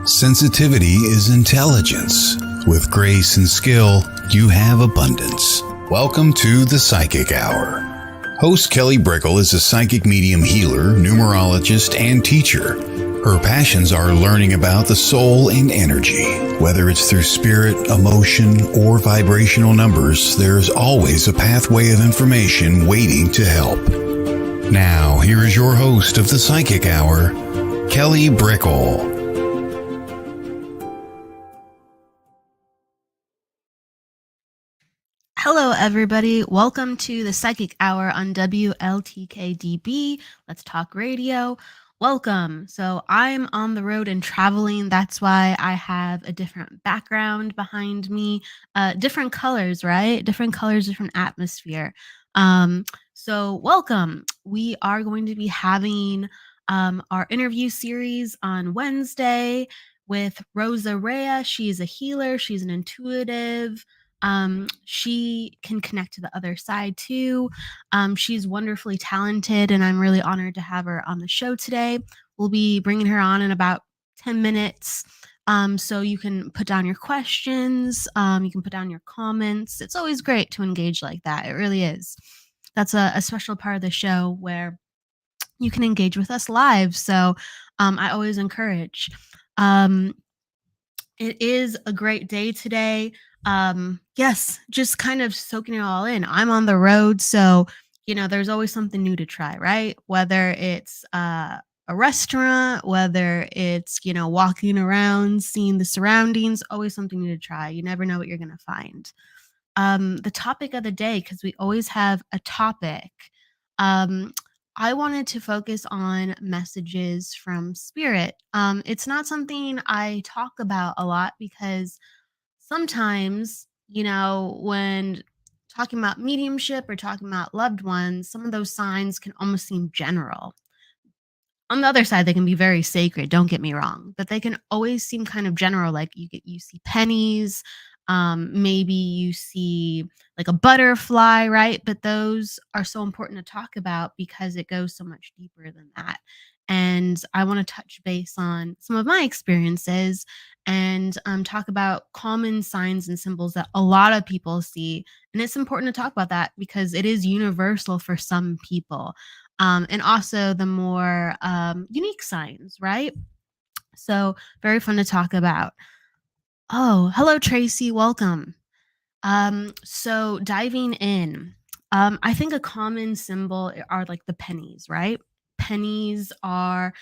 Sensitivity is intelligence. With grace and skill, you have abundance. Welcome to the Psychic Hour. Host Kelly Brickel is a psychic medium healer, numerologist, and teacher. Her passions are learning about the soul and energy. Whether it's through spirit, emotion, or vibrational numbers, there's always a pathway of information waiting to help. Now, here is your host of the Psychic Hour, Kelly Brickel. Hello, everybody. Welcome to the Psychic Hour on WLTK-DB. Let's Talk Radio. Welcome. So I'm on the road and traveling. That's why I have a different background behind me. Different colors, right? Different colors, different atmosphere. So welcome. We are going to be having our interview series on Wednesday with Rosa Raya. She's a healer. She's an intuitive. She can connect to the other side too. She's wonderfully talented, and I'm really honored to have her on the show today. We'll be bringing her on in about 10 minutes. So you can put down your questions. You can put down your comments. It's always great to engage like that. It really is. That's a special part of the show where you can engage with us live. So I always encourage. It is a great day today. Yes, just kind of soaking it all in. I'm on the road, so there's always something new to try, right? Whether it's a restaurant, whether it's walking around, seeing the surroundings, always something new to try. You never know what you're gonna find. The topic of the day, because we always have a topic. I wanted to focus on messages from spirit. It's not something I talk about a lot because sometimes, when talking about mediumship or talking about loved ones, some of those signs can almost seem general. On the other side, they can be very sacred, don't get me wrong, but they can always seem kind of general. Like you see pennies, maybe you see like a butterfly, right? But those are so important to talk about because it goes so much deeper than that. And I want to touch base on some of my experiences and talk about common signs and symbols that a lot of people see. And it's important to talk about that because it is universal for some people. And also the more unique signs, right? So, very fun to talk about. Oh, hello, Tracy. Welcome. So diving in, I think a common symbol are like the pennies, right? Pennies are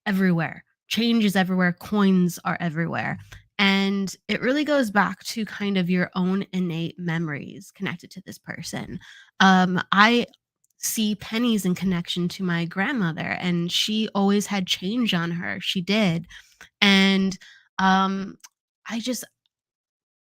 everywhere. Change is everywhere. Coins are everywhere. And it really goes back to kind of your own innate memories connected to this person. I see pennies in connection to my grandmother, and she always had change on her. She did. And I just,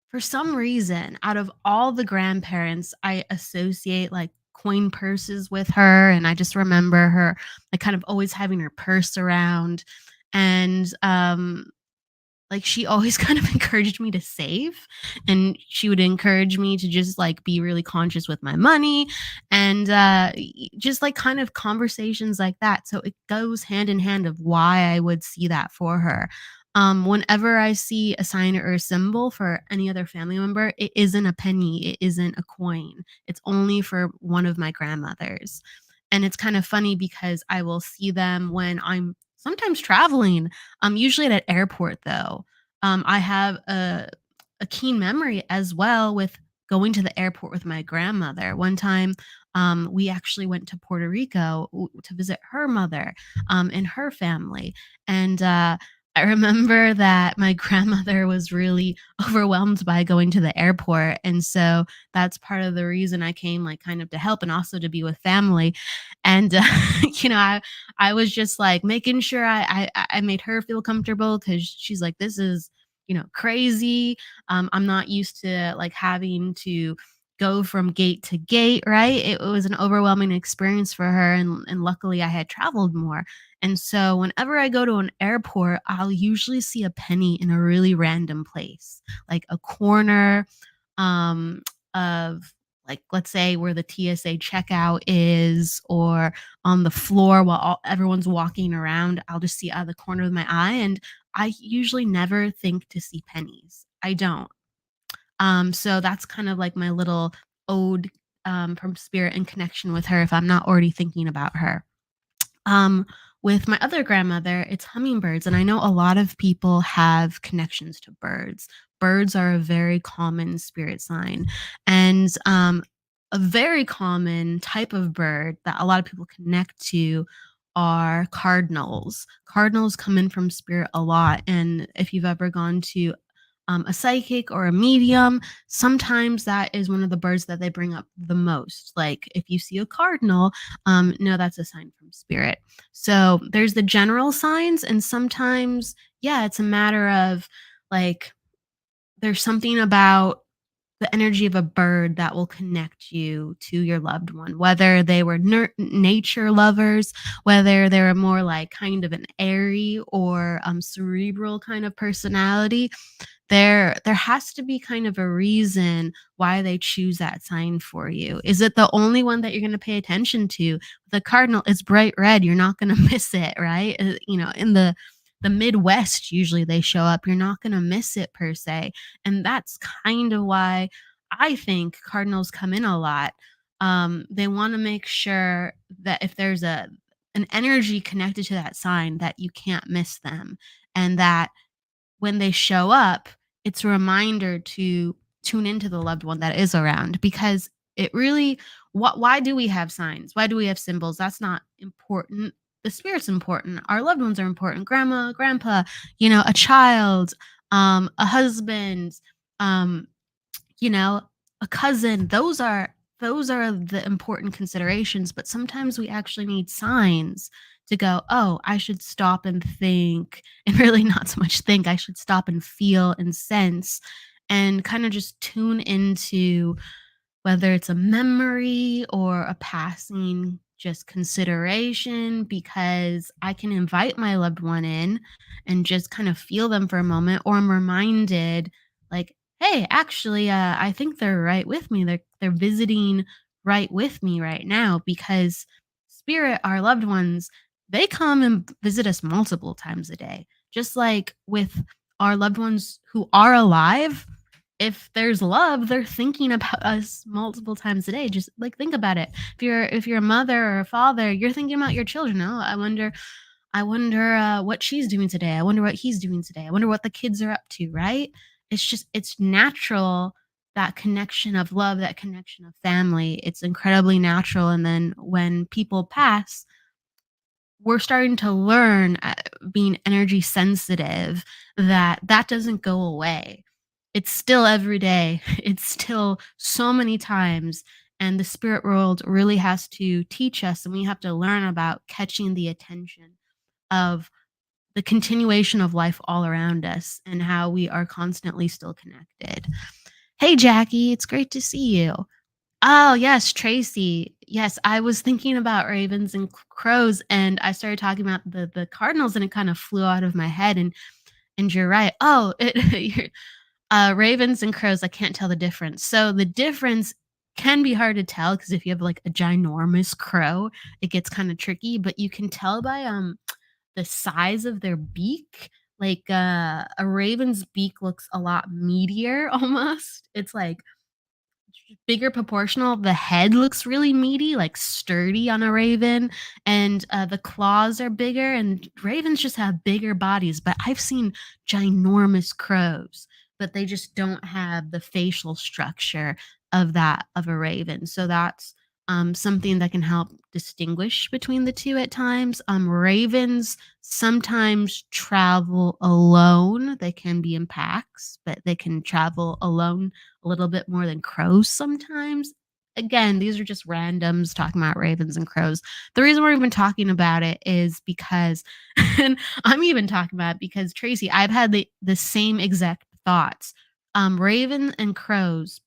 for some reason, out of all the grandparents, I associate like coin purses with her. And I just remember her like kind of always having her purse around. And like she always kind of encouraged me to save, and she would encourage me to just like be really conscious with my money and just like kind of conversations like that. So it goes hand in hand of why I would see that for her. Whenever I see a sign or a symbol for any other family member, it isn't a penny, it isn't a coin. It's only for one of my grandmothers. And it's kind of funny because I will see them when I'm sometimes traveling. Usually at an airport though. I have a keen memory as well with going to the airport with my grandmother. One time, we actually went to Puerto Rico to visit her mother and her family. And I remember that my grandmother was really overwhelmed by going to the airport. And so that's part of the reason I came, like, kind of to help and also to be with family. And, I was just like making sure I made her feel comfortable because she's like, this is, crazy. I'm not used to like having to go from gate to gate, right? It was an overwhelming experience for her. And luckily I had traveled more. And so whenever I go to an airport, I'll usually see a penny in a really random place, like a corner of like, let's say where the TSA checkout is, or on the floor while everyone's walking around. I'll just see out of the corner of my eye, and I usually never think to see pennies. I don't. So that's kind of like my little ode from spirit and connection with her if I'm not already thinking about her. Um, with my other grandmother, it's hummingbirds, and I know a lot of people have connections to birds. Birds are a very common spirit sign, and a very common type of bird that a lot of people connect to are cardinals. Cardinals come in from spirit a lot, and if you've ever gone to a psychic or a medium, sometimes that is one of the birds that they bring up the most. Like if you see a cardinal, no, that's a sign from spirit. So there's the general signs, and sometimes, yeah, it's a matter of like there's something about the energy of a bird that will connect you to your loved one, whether they were nature lovers, whether they were more like kind of an airy or cerebral kind of personality. There has to be kind of a reason why they choose that sign for you. Is it the only one that you're going to pay attention to? The cardinal is bright red. You're not going to miss it, right? In the Midwest, usually they show up. You're not going to miss it per se. And that's kind of why I think cardinals come in a lot. They want to make sure that if there's an energy connected to that sign, that you can't miss them, and that when they show up, it's a reminder to tune into the loved one that is around, because it really, why do we have signs? Why do we have symbols? That's not important. The spirit's important. Our loved ones are important. Grandma, grandpa, a child, a husband, um, you know, a cousin. Those are the important considerations, but sometimes we actually need signs to go, "Oh, I should stop and think," and really not so much think, I should stop and feel and sense and kind of just tune into whether it's a memory or a passing just consideration, because I can invite my loved one in and just kind of feel them for a moment, or I'm reminded like, hey, actually, I think they're right with me. They're visiting right with me right now, because spirit, our loved ones, they come and visit us multiple times a day. Just like with our loved ones who are alive, if there's love, they're thinking about us multiple times a day. Just like think about it. If you're a mother or a father, you're thinking about your children. Oh, I wonder what she's doing today. I wonder what he's doing today. I wonder what the kids are up to, right? It's natural, that connection of love, that connection of family. It's incredibly natural. And then when people pass, we're starting to learn, being energy sensitive, that that doesn't go away. It's still every day. It's still so many times. And the spirit world really has to teach us, and we have to learn about catching the attention of the continuation of life all around us and how we are constantly still connected. Hey, Jackie, it's great to see you. Oh, yes, Tracy. Yes, I was thinking about ravens and crows, and I started talking about the cardinals, and it kind of flew out of my head. And you're right. Oh, ravens and crows, I can't tell the difference. So the difference can be hard to tell, because if you have like a ginormous crow, it gets kind of tricky. But you can tell by the size of their beak. Like a raven's beak looks a lot meatier almost. It's like bigger proportional. The head looks really meaty, like sturdy on a raven, and the claws are bigger. And ravens just have bigger bodies, but I've seen ginormous crows, but they just don't have the facial structure of that of a raven. So that's something that can help distinguish between the two at times. Ravens sometimes travel alone. They can be in packs, but they can travel alone a little bit more than crows sometimes. Again, these are just randoms talking about ravens and crows. The reason we're even talking about it is because, and I'm even talking about it because Tracy, I've had the same exact thoughts. Raven and crows,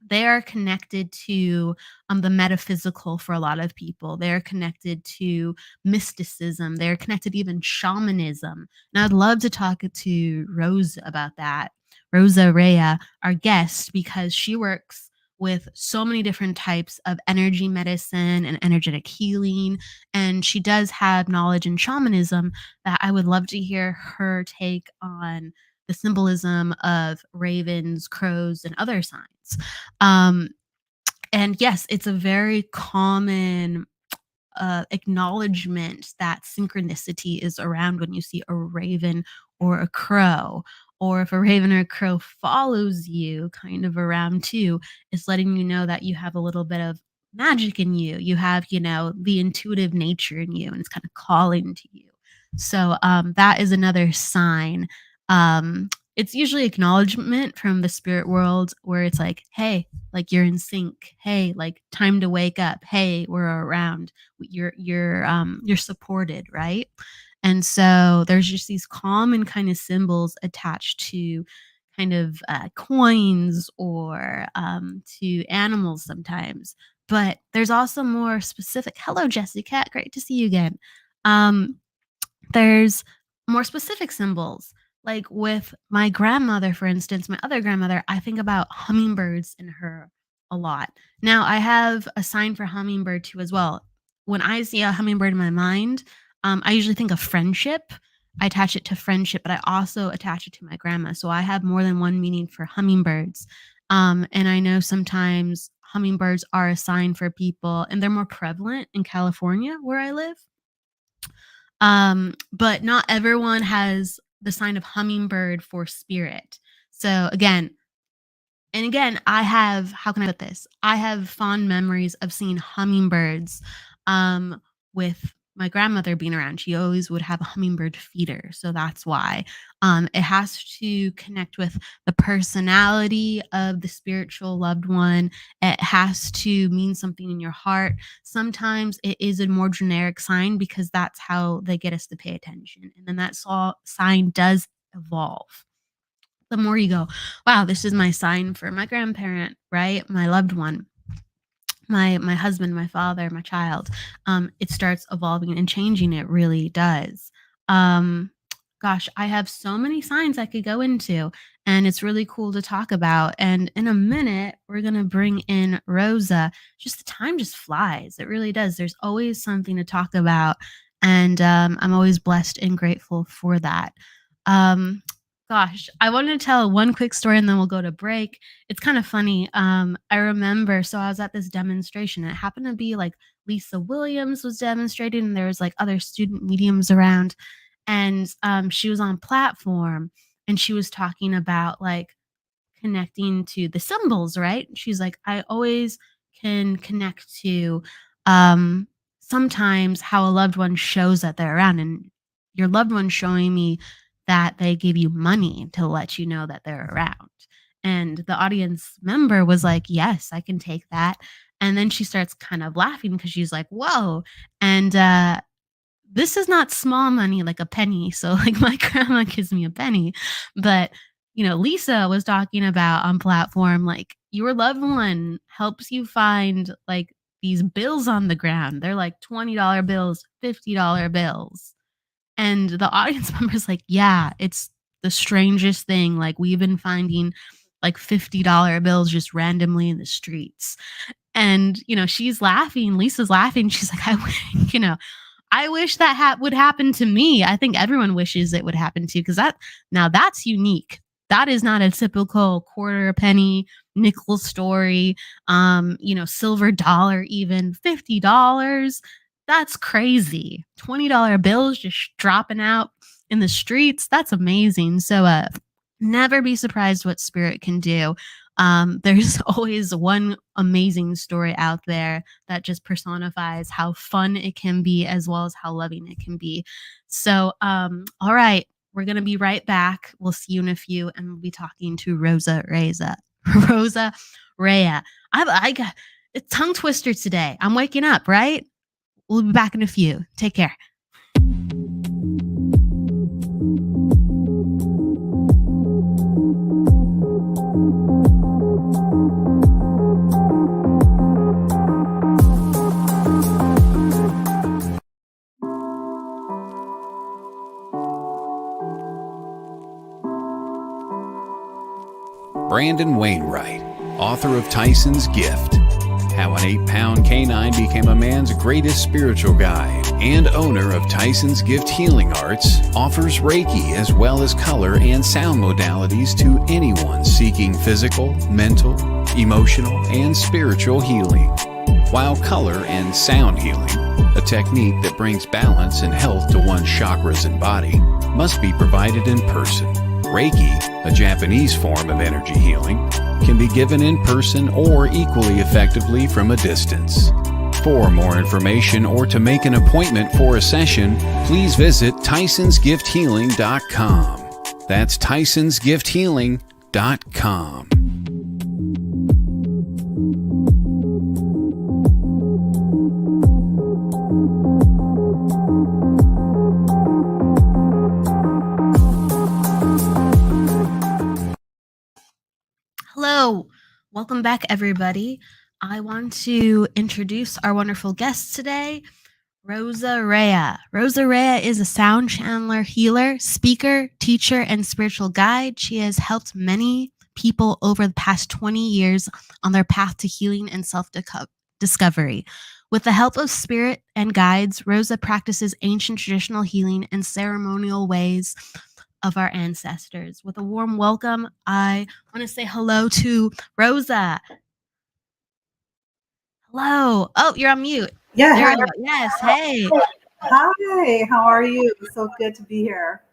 they are connected to the metaphysical for a lot of people. They're connected to mysticism. They're connected to even shamanism. And I'd love to talk to Rose about that. Rosa Raya, our guest, because she works with so many different types of energy medicine and energetic healing. And she does have knowledge in shamanism that I would love to hear her take on the symbolism of ravens, crows, and other signs. Um, and yes, it's a very common acknowledgement that synchronicity is around when you see a raven or a crow. Or if a raven or a crow follows you kind of around too, it's letting you know that you have a little bit of magic in you. You have, the intuitive nature in you, and it's kind of calling to you. So that is another sign. It's usually acknowledgement from the spirit world where it's like, hey, like you're in sync. Hey, like time to wake up. Hey, we're around. You're supported, right? And so there's just these common kind of symbols attached to kind of coins or to animals sometimes. But there's also more specific. Hello, Jessica. Great to see you again. Um, there's more specific symbols. Like with my grandmother, for instance, my other grandmother, I think about hummingbirds in her a lot. Now, I have a sign for hummingbird too as well. When I see a hummingbird in my mind, I usually think of friendship. I attach it to friendship, but I also attach it to my grandma. So I have more than one meaning for hummingbirds. And I know sometimes hummingbirds are a sign for people, and they're more prevalent in California where I live. But not everyone has the sign of hummingbird for spirit. So again, I have, how can I put this? I have fond memories of seeing hummingbirds with my grandmother being around. She always would have a hummingbird feeder. So that's why. It has to connect with the personality of the spiritual loved one. It has to mean something in your heart. Sometimes it is a more generic sign because that's how they get us to pay attention. And then that sign does evolve. The more you go, wow, this is my sign for my grandparent, right? My loved one, my husband, my father, my child. It starts evolving and changing. It really does. Um, Gosh, I have so many signs I could go into, and it's really cool to talk about. And in a minute, we're gonna bring in Rosa. Just the time just flies. It really does. There's always something to talk about, and I'm always blessed and grateful for that. Um, Gosh, I wanted to tell one quick story, and then we'll go to break. It's kind of funny. I remember, so I was at this demonstration. And it happened to be like Lisa Williams was demonstrating, and there was like other student mediums around, and she was on platform, and she was talking about like connecting to the symbols, right? She's like, I always can connect to um sometimes how a loved one shows that they're around, and your loved one showing me that they give you money to let you know that they're around. And the audience member was like, yes, I can take that. And then she starts kind of laughing because she's like, whoa. And this is not small money like a penny. So like my grandma gives me a penny, but Lisa was talking about on platform like your loved one helps you find like these bills on the ground. They're like $20 bills, $50 bills. And the audience member's like, yeah, it's the strangest thing. Like we've been finding like $50 bills just randomly in the streets. And she's laughing, Lisa's laughing. She's like, I wish that would happen to me. I think everyone wishes it would happen to, because that's unique. That is not a typical quarter, penny, nickel story. Silver dollar, even $50. That's crazy. $20 bills just dropping out in the streets. That's amazing. So, never be surprised what spirit can do. There's always one amazing story out there that just personifies how fun it can be as well as how loving it can be. So, all right, we're going to be right back. We'll see you in a few, and we'll be talking to Rosa Raya. Rosa Raya. I got a tongue twister today. I'm waking up, right? We'll be back in a few. Take care. Brandon Wainwright author of Tyson's Gift, How an 8-pound canine became a man's greatest spiritual guide, and owner of Tyson's Gift Healing Arts, offers Reiki as well as color and sound modalities to anyone seeking physical, mental, emotional, and spiritual healing. While color and sound healing, a technique that brings balance and health to one's chakras and body, must be provided in person. Reiki, a Japanese form of energy healing, can be given in person or equally effectively from a distance. For more information or to make an appointment for a session, please visit TysonsGiftHealing.com. That's TysonsGiftHealing.com. Hello, welcome back, everybody. I want to introduce our wonderful guest today, Rosa Raya. Rosa Raya is a sound channeler, healer, speaker, teacher, and spiritual guide. She has helped many people over the past 20 years on their path to healing and self-discovery. With the help of spirit and guides, Rosa practices ancient traditional healing and ceremonial ways of our ancestors. With a warm welcome, I want to say hello to Rosa. Hello. Oh, you're on mute. Yeah. There Hi. we go. Yes. Hey. Hi. How are you? So good to be here.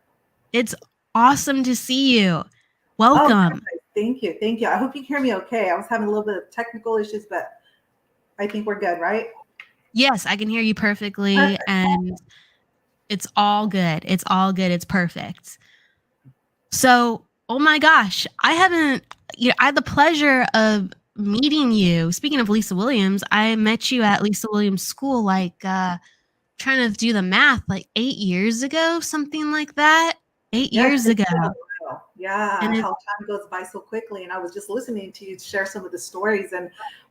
It's awesome to see you. Oh, Welcome. thank you. Thank you. I hope you can hear me okay. I was having a little bit of technical issues, but I think we're good, right? Yes, I can hear you perfectly. Perfect. And it's all good. It's all good. It's perfect. So, oh my gosh, I had the pleasure of meeting you. Speaking of Lisa Williams, I met you at Lisa Williams School, trying to do the math, like 8 years ago, something like that. 8 Yes, years it's ago. been a while. Yeah, And how time goes by so quickly. And I was just listening to you share some of the stories, and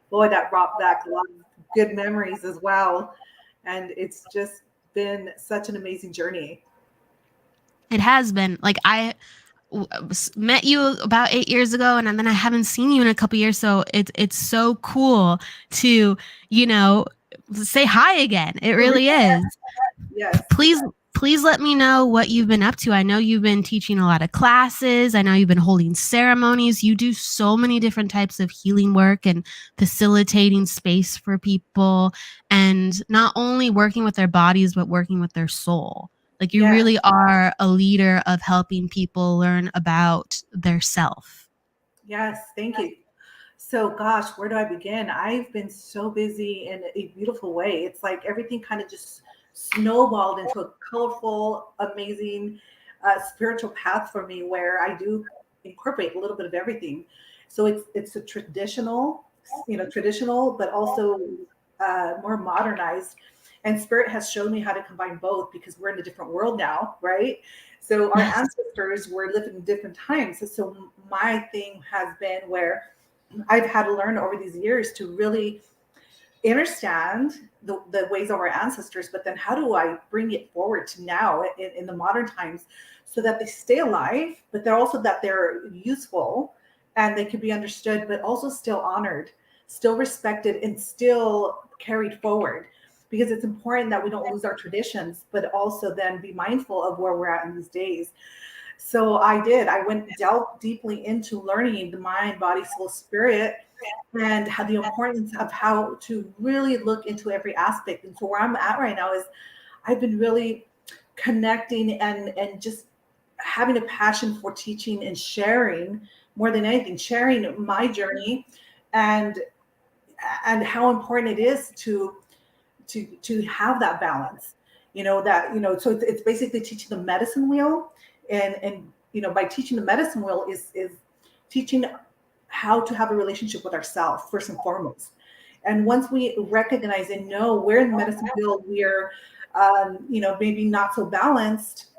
boy, that brought back a lot of good memories as well. And it's just been such an amazing journey. it has been. Like, I met you about 8 years ago, and then I haven't seen you in a couple years, so it's so cool to say hi again. It really is. Yes. Please let me know what you've been up to. I know you've been teaching a lot of classes. I know you've been holding ceremonies. You do so many different types of healing work and facilitating space for people, and not only working with their bodies but working with their soul. Like, you really are a leader of helping people learn about their self. Yes, thank you. So, gosh, where do I begin? I've been so busy in a beautiful way. It's like everything kind of just snowballed into a colorful, amazing spiritual path for me, where I do incorporate a little bit of everything. So it's a traditional, but also more modernized. And Spirit has shown me how to combine both, because we're in a different world now, right? So our ancestors were living in different times. So my thing has been where I've had to learn over these years to really understand the ways of our ancestors, but then how do I bring it forward to now in the modern times, so that they stay alive, but they're also that they're useful and they can be understood, but also still honored, still respected, and still carried forward. Because it's important that we don't lose our traditions, but also then be mindful of where we're at in these days. So I went delved deeply into learning the mind, body, soul, spirit, and how the importance of how to really look into every aspect. And so where I'm at right now is I've been really connecting and just having a passion for teaching and sharing, more than anything, sharing my journey and how important it is to have that balance. So it's basically teaching the medicine wheel, and by teaching the medicine wheel is teaching how to have a relationship with ourselves first and foremost. And once we recognize and know where in the medicine wheel we're maybe not so balanced,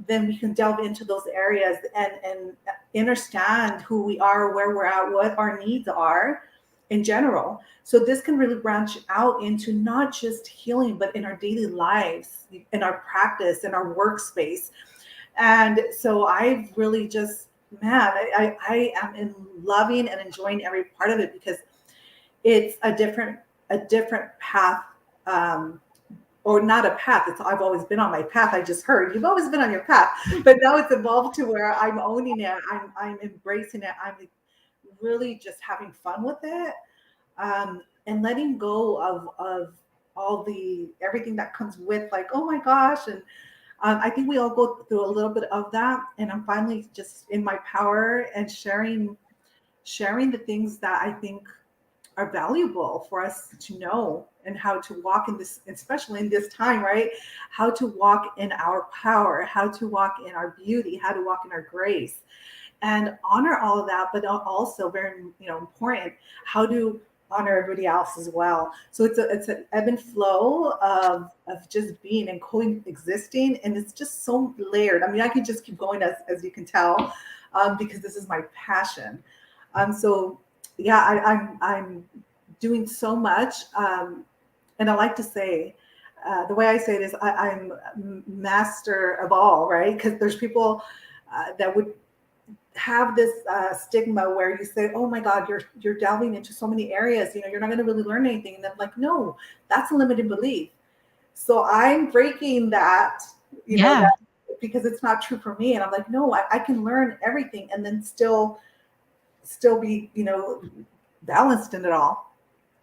then we can delve into those areas and understand who we are, where we're at, what our needs are in general. So this can really branch out into not just healing, but in our daily lives, in our practice, in our workspace. And so I've really just man, I am in loving and enjoying every part of it, because it's a different path, or not a path. It's I've always been on my path. I just heard you've always been on your path, but now it's evolved to where I'm owning it. I'm embracing it. I'm really just having fun with it, and letting go of all the everything that comes with, like, oh my gosh. And I think we all go through a little bit of that, and I'm finally just in my power and sharing the things that I think are valuable for us to know, and how to walk in this, especially in this time, right? How to walk in our power, how to walk in our beauty, how to walk in our grace, and honor all of that, but also very, important, how to honor everybody else as well. So it's an ebb and flow of just being and coexisting, and it's just so layered. I mean, I could just keep going, as you can tell, because this is my passion. So yeah, I'm doing so much, and I like to say, the way I say it is, I'm master of all, right? Because there's people that would have this stigma where you say, "Oh my God, you're delving into so many areas. You're not going to really learn anything." And I'm like, "No, that's a limited belief." So I'm breaking that, Yeah. that, because it's not true for me. And I'm like, "No, I can learn everything and then still be, balanced in it all."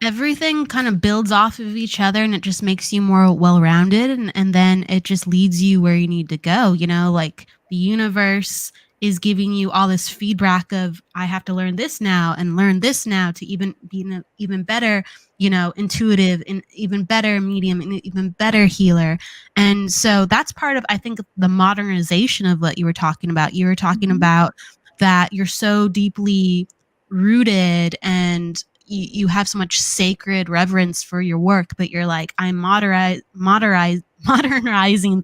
Everything kind of builds off of each other, and it just makes you more well-rounded, and then it just leads you where you need to go, like the universe is giving you all this feedback of, I have to learn this now and learn this now to even be an even better, intuitive, and even better medium, and even better healer. And so that's part of, I think, the modernization of what you were talking about. You were talking Mhm. about that you're so deeply rooted, and you have so much sacred reverence for your work, but you're like, I'm modernizing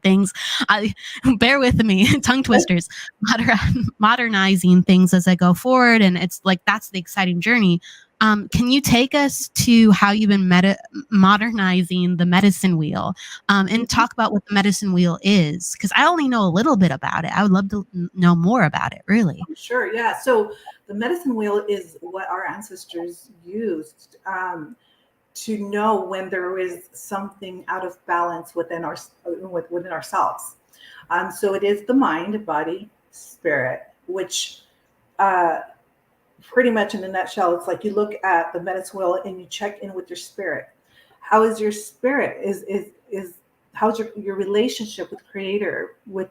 things. I bear with me, tongue twisters, modernizing things as I go forward, and it's like that's the exciting journey. Can you take us to how you've been modernizing the medicine wheel, and talk about what the medicine wheel is? Because I only know a little bit about it. I would love to know more about it, really. Sure, yeah. So the medicine wheel is what our ancestors used, to know when there is something out of balance within ourselves. So it is the mind, body, spirit, which, uh, pretty much in a nutshell, it's like you look at the medicine wheel and you check in with your spirit. How is your spirit? Is how's your relationship with creator, with,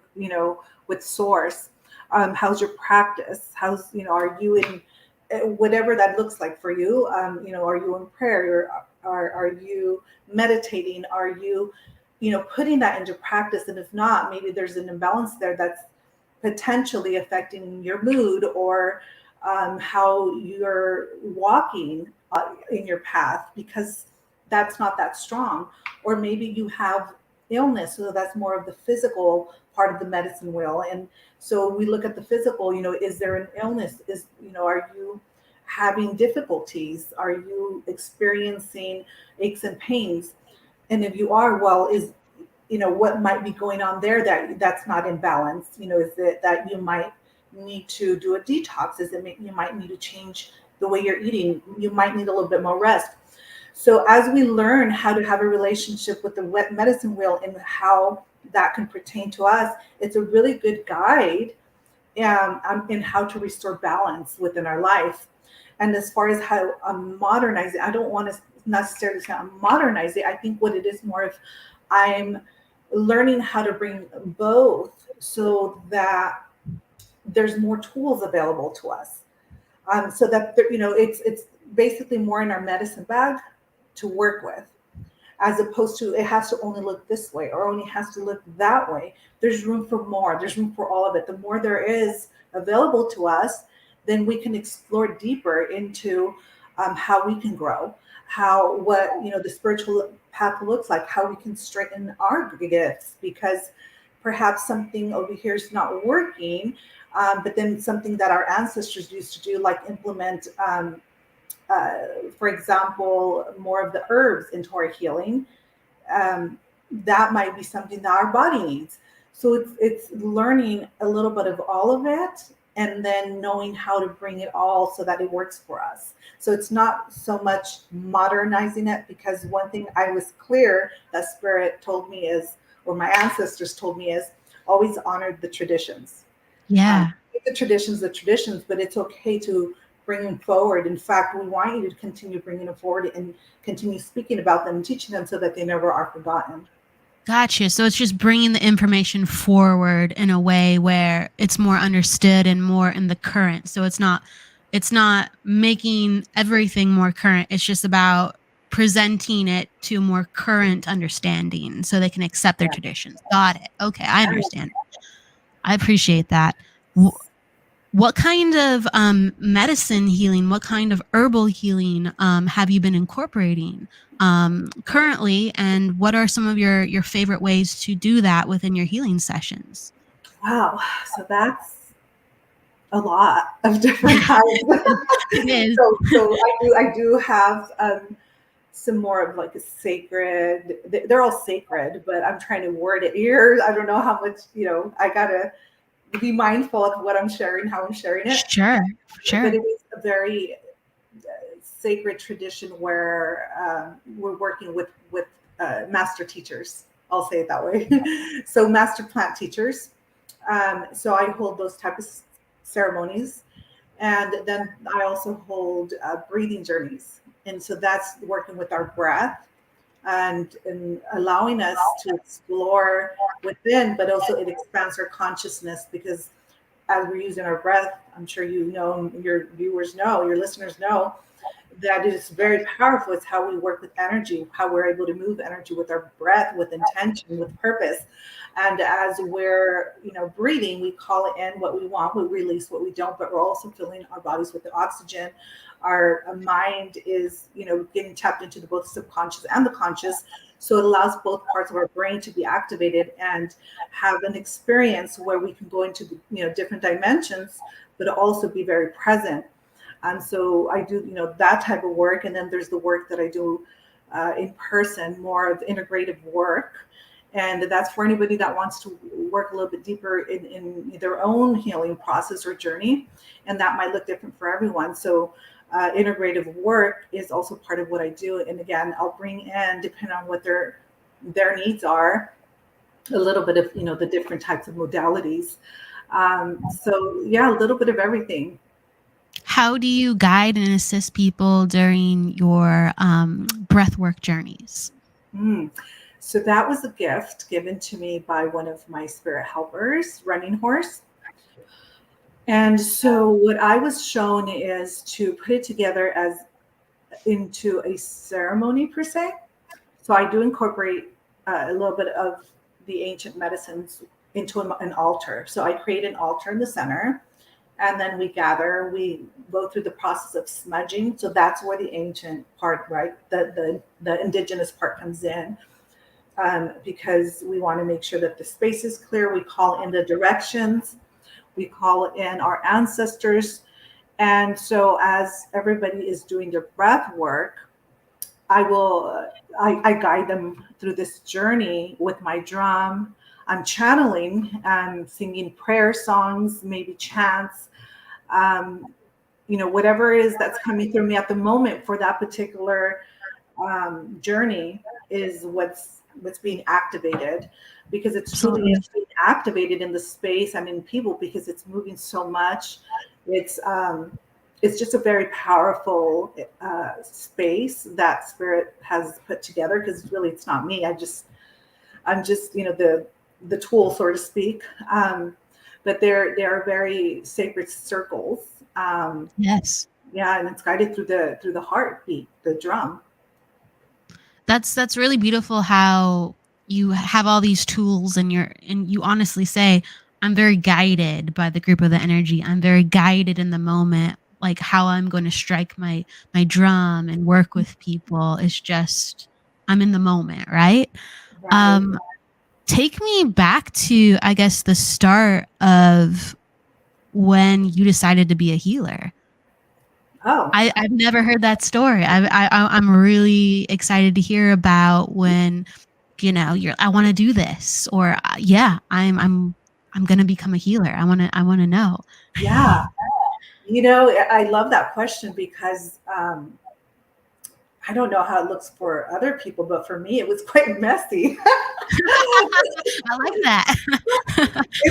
with source? How's your practice? How's, are you in, whatever that looks like for you? Are you in prayer? Are you meditating? Are you, putting that into practice? And if not, maybe there's an imbalance there that's potentially affecting your mood, or how you're walking in your path, because that's not that strong. Or maybe you have illness, so that's more of the physical part of the medicine wheel. And so we look at the physical, is there an illness? Are you having difficulties? Are you experiencing aches and pains? And if you are, well, is, what might be going on there that's not in balance? Is it that you might need to do a detox? Is it you might need to change the way you're eating? You might need a little bit more rest. So as we learn how to have a relationship with the wet medicine wheel and how that can pertain to us, it's a really good guide, in how to restore balance within our life. And as far as how modernize it, I don't want to necessarily say modernize it. I think what it is more of, I'm learning how to bring both, so that there's more tools available to us, so that it's basically more in our medicine bag to work with, as opposed to it has to only look this way or only has to look that way. There's room for more. There's room for all of it. The more there is available to us, then we can explore deeper into, how we can grow, how what the spiritual path looks like, how we can straighten our gifts, because perhaps something over here is not working, but then something that our ancestors used to do, like implement, for example, more of the herbs into our healing, that might be something that our body needs. So it's learning a little bit of all of it, and then knowing how to bring it all so that it works for us. So it's not so much modernizing it, because one thing I was clear that Spirit told me is, or my ancestors told me is, always honored the traditions. Yeah. The traditions, but it's okay to bring them forward. In fact, we want you to continue bringing them forward and continue speaking about them and teaching them so that they never are forgotten. Gotcha. So it's just bringing the information forward in a way where it's more understood and more in the current. So it's not making everything more current. It's just about presenting it to a more current understanding so they can accept their traditions. Got it. Okay, I understand. I appreciate that. What kind of medicine healing, what kind of herbal healing have you been incorporating currently, and what are some of your favorite ways to do that within your healing sessions? Wow, so that's a lot of different kinds. It is. So I do have some more of like a sacred. They're all sacred, but I'm trying to word it here. I don't know how much, I gotta be mindful of what I'm sharing, how I'm sharing it. Sure, But sure. it is a very sacred tradition where we're working with master teachers. I'll say it that way. So master plant teachers. So I hold those type of ceremonies, and then I also hold breathing journeys, and so that's working with our breath and allowing us to explore within, but also it expands our consciousness, because as we're using our breath, I'm sure you know, your viewers know, your listeners know, that is very powerful. It's how we work with energy, how we're able to move energy with our breath, with intention, with purpose. And as we're, breathing, we call in what we want, we release what we don't, but we're also filling our bodies with the oxygen. Our mind is, getting tapped into the both subconscious and the conscious. So it allows both parts of our brain to be activated and have an experience where we can go into, different dimensions, but also be very present. And so I do, that type of work. And then there's the work that I do in person, more of integrative work. And that's for anybody that wants to work a little bit deeper in their own healing process or journey. And that might look different for everyone. So integrative work is also part of what I do. And again, I'll bring in, depending on what their needs are, a little bit of, the different types of modalities. So yeah, a little bit of everything. How do you guide and assist people during your breathwork journeys? Mm. So that was a gift given to me by one of my spirit helpers, Running Horse. And so what I was shown is to put it together as into a ceremony per se. So I do incorporate a little bit of the ancient medicines into an altar. So I create an altar in the center, and then we go through the process of smudging. So that's where the ancient part, right? The indigenous part comes in. Because we want to make sure that the space is clear. We call in the directions, we call in our ancestors. And so as everybody is doing their breath work, I guide them through this journey with my drum. I'm channeling, singing prayer songs, maybe chants, whatever it is that's coming through me at the moment for that particular journey is what's being activated, because it's truly Absolutely. being activated in the space and in people, because it's moving so much. It's just a very powerful space that spirit has put together, because really it's not me. I'm just the tool, so to speak. But they're very sacred circles. Yes. Yeah, and it's guided through the heartbeat, the drum. That's really beautiful how you have all these tools and you honestly say, I'm very guided by the group of the energy. I'm very guided in the moment, like how I'm going to strike my drum and work with people. It's just I'm in the moment, right? Right. Um take me back to, I guess, the start of when you decided to be a healer. Oh, I've never heard that story. I'm really excited to hear about when you're I want to do this, or yeah, I'm I'm going to become a healer. I want to know. Yeah. I love that question because I don't know how it looks for other people, but for me, it was quite messy. I like that.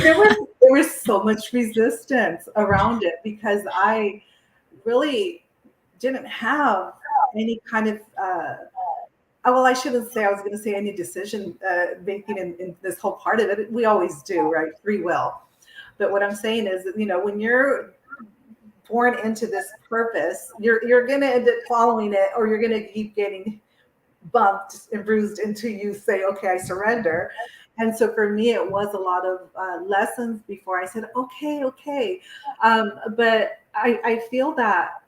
There was so much resistance around it because I really didn't have any kind of well, I shouldn't say I was going to say any decision making in this whole part of it. We always do, right? Free will. But what I'm saying is that, when you're born into this purpose, you're going to end up following it, or you're going to keep getting bumped and bruised until you say, okay, I surrender. And so for me, it was a lot of lessons before I said, okay. But I feel that,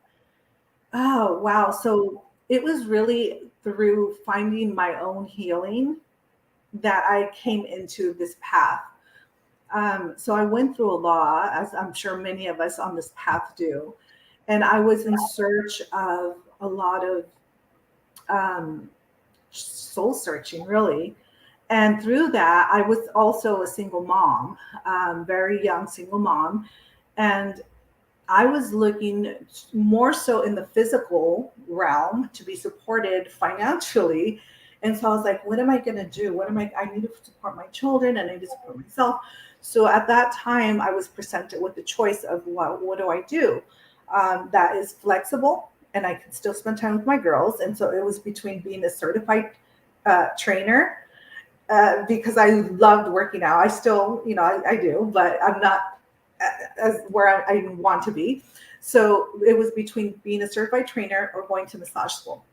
oh, wow. So it was really through finding my own healing that I came into this path. So I went through a lot, as I'm sure many of us on this path do. And I was in search of a lot of soul searching, really. And through that, I was also a single mom, very young single mom. And I was looking more so in the physical realm to be supported financially. And so I was like, what am I going to do? I need to support my children and I need to support myself. So at that time, I was presented with the choice of, well, what do I do? That is flexible and I can still spend time with my girls. And so it was between being a certified trainer, because I loved working out. I still, I do, but I'm not as where I want to be. So it was between being a certified trainer or going to massage school.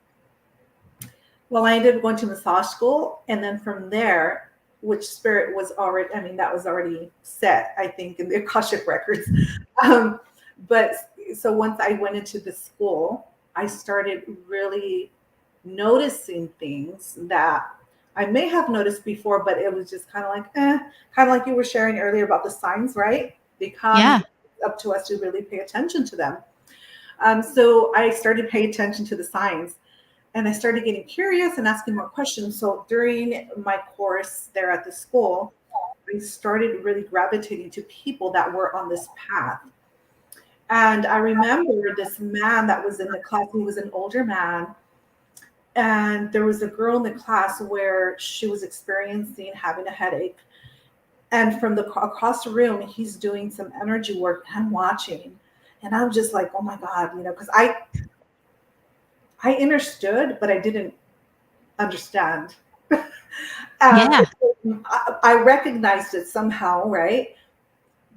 Well, I ended up going to massage school. And then from there, which spirit was already, that was already set, I think, in the Akashic records. But so once I went into the school, I started really noticing things that I may have noticed before, but it was just kind of like, kind of like you were sharing earlier about the signs, right? They come, Yeah. up to us to really pay attention to them. So I started paying attention to the signs and I started getting curious and asking more questions. So during my course there at the school, I started really gravitating to people that were on this path. And I remember this man that was in the class, he was an older man. And there was a girl in the class where she was experiencing having a headache. And from across the room, he's doing some energy work. I'm watching. And I'm just like, oh my God, because I understood, but I didn't understand. Yeah. I recognized it somehow, right?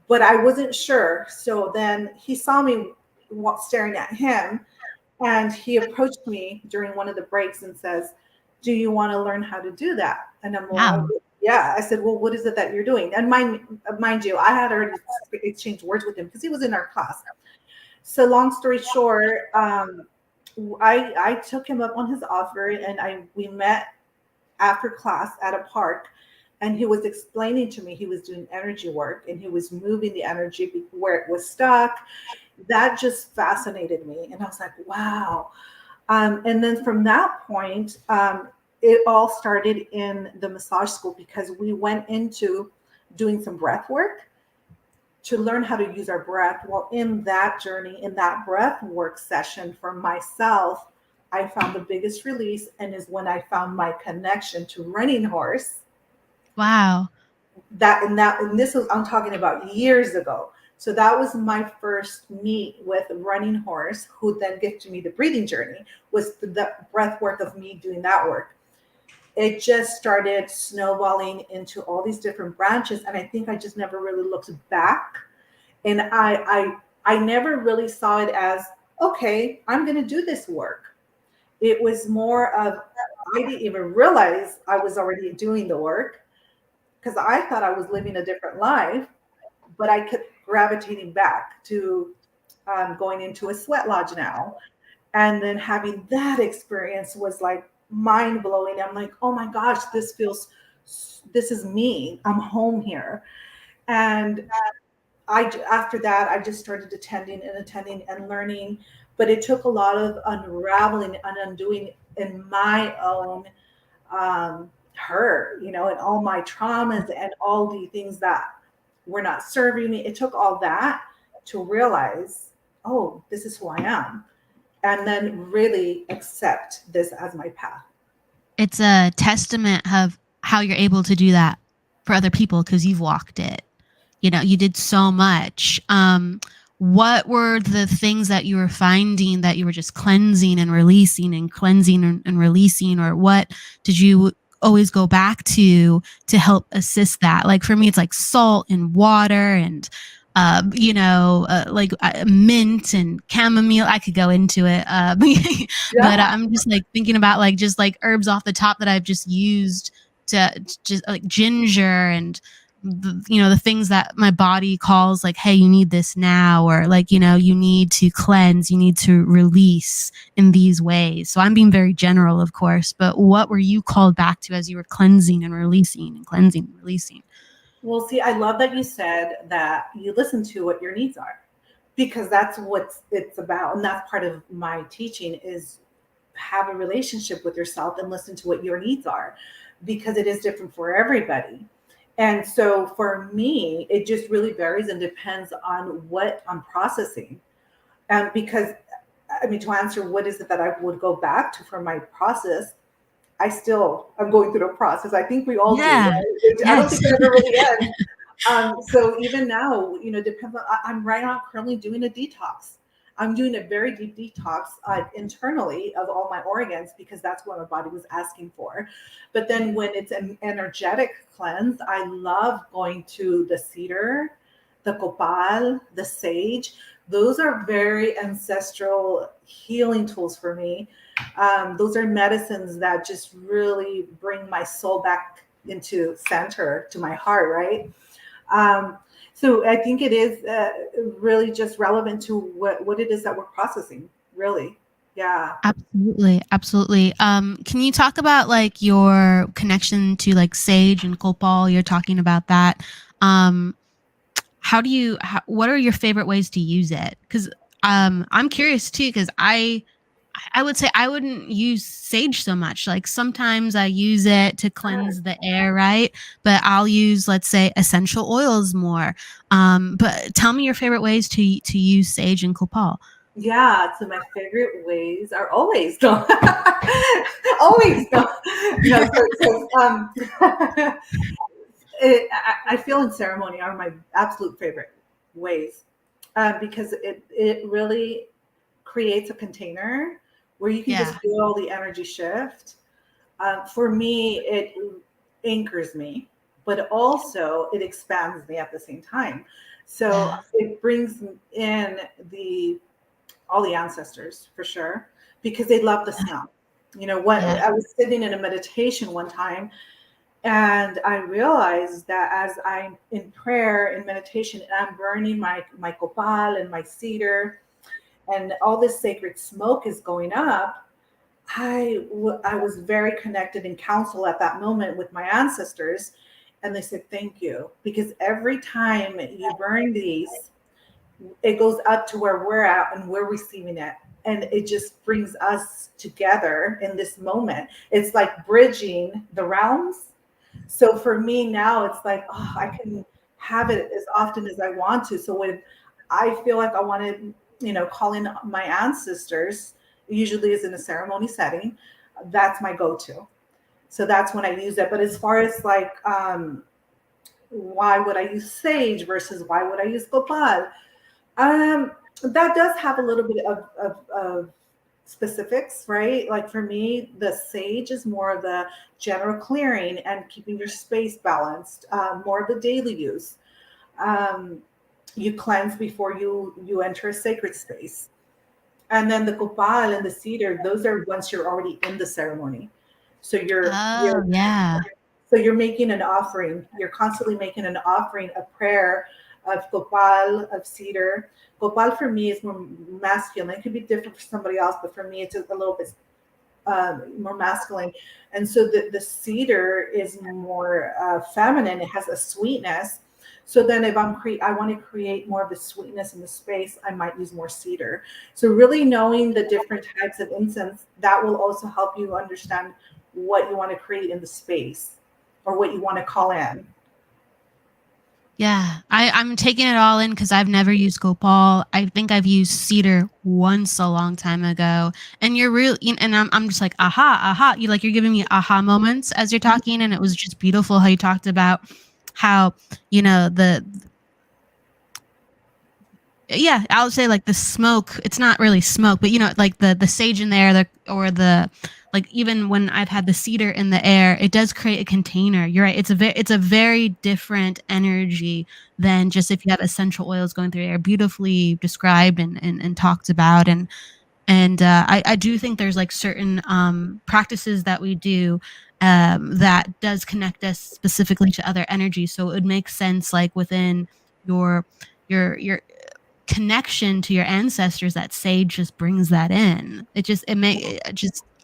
But I wasn't sure. So then he saw me staring at him, and he approached me during one of the breaks and says, do you want to learn how to do that? And I'm like, Wow. yeah. I said, well, what is it that you're doing? And mind you, I had already exchanged words with him because he was in our class. So long story short, I took him up on his offer, and we met after class at a park, and he was explaining to me he was doing energy work and he was moving the energy where it was stuck. That just fascinated me, and I was like, wow. And then from that point, it all started in the massage school because we went into doing some breath work to learn how to use our breath. Well, in that journey, in that breath work session for myself, I found the biggest release, and is when I found my connection to running horse. Wow. And this was, I'm talking about years ago. So that was my first meet with running horse, who then gifted me the breathing journey, was the breath work of me doing that work. It just started snowballing into all these different branches. And I think I just never really looked back. And I never really saw it as, okay, I'm going to do this work. It was more of, I didn't even realize I was already doing the work because I thought I was living a different life, but I kept gravitating back to going into a sweat lodge now. And then having that experience was like mind blowing. I'm like, oh my gosh, this is me. I'm home here. And after that, I just started attending and learning, but it took a lot of unraveling and undoing in my own hurt, and all my traumas and all the things that were not serving me. It took all that to realize, oh, this is who I am. And then really accept this as my path. It's a testament of how you're able to do that for other people because you've walked it. You know, you did so much. What were the things that you were finding that you were just cleansing and releasing and cleansing and releasing, or what did you always go back to help assist that? Like for me, it's like salt and water and mint and chamomile. I could go into it, but Yeah. I'm just like thinking about like just like herbs off the top that I've just used to just like ginger and the things that my body calls like, hey, you need this now, or like, you need to cleanse, you need to release in these ways. So I'm being very general, of course, but what were you called back to as you were cleansing and releasing and cleansing and releasing? Well, see, I love that you said that you listen to what your needs are, because that's what it's about. And that's part of my teaching is have a relationship with yourself and listen to what your needs are, because it is different for everybody. And so for me, it just really varies and depends on what I'm processing. Because I mean, to answer what is it that I would go back to for my process, I'm going through the process. I think we all do, Yeah. right? I don't Yes. think it ever really ends. So even now, depends on, I'm right now currently doing a detox. I'm doing a very deep detox internally of all my organs because that's what my body was asking for. But then when it's an energetic cleanse, I love going to the cedar, the copal, the sage. Those are very ancestral healing tools for me. Those are medicines that just really bring my soul back into center to my heart, right? So I think it is really just relevant to what it is that we're processing, really. Yeah. Absolutely, absolutely. Can you talk about like your connection to like sage and copal? You're talking about that. Um, what are your favorite ways to use it? Because I'm curious too, because I would say I wouldn't use sage so much. Like sometimes I use it to cleanse the air, right? But I'll use, let's say, essential oils more. But tell me your favorite ways to use sage and copal. Yeah, so my favorite ways are always no, always no. No, I feel in ceremony are my absolute favorite ways because it really creates a container where you can just Yeah. feel the energy shift. For me, it anchors me, but also it expands me at the same time. So Yeah. it brings in the all the ancestors for sure because they love the sound. What Yeah. I was sitting in a meditation one time and I realized that as I'm in prayer and meditation and I'm burning my copal and my cedar and all this sacred smoke is going up, I was very connected in council at that moment with my ancestors. And they said, thank you. Because every time you burn these, it goes up to where we're at and we're receiving it. And it just brings us together in this moment. It's like bridging the realms. So for me now, it's like, oh, I can have it as often as I want to. So when I feel like I want to, call in my ancestors, usually is in a ceremony setting, that's my go-to. So that's when I use it. But as far as like, why would I use sage versus why would I use gopal? Um, that does have a little bit of specifics, right? Like for me, the sage is more of the general clearing and keeping your space balanced, more of the daily use. Um, you cleanse before you enter a sacred space. And then the copal and the cedar, those are once you're already in the ceremony. So Oh, yeah. you're making an offering. You're constantly making an offering, a prayer of copal, of cedar. Copal for me is more masculine. It could be different for somebody else, but for me, it's a little bit more masculine. And so the cedar is more feminine. It has a sweetness. So then if I want to create more of the sweetness in the space, I might use more cedar. So really knowing the different types of incense, that will also help you understand what you want to create in the space or what you want to call in. Yeah, I'm taking it all in because I've never used copal. I think I've used cedar once a long time ago. And you're real, and I'm just like, aha, aha. You're giving me aha moments as you're talking, and it was just beautiful how you talked about how the yeah, I would say like the smoke. It's not really smoke, but like the sage in the air, or the like. Even when I've had the cedar in the air, it does create a container. You're right. It's a very different energy than just if you have essential oils going through the air. Beautifully described and talked about, and I do think there's like certain practices that we do that does connect us specifically to other energies. So it would make sense, like within your your connection to your ancestors, that sage just brings that in. It just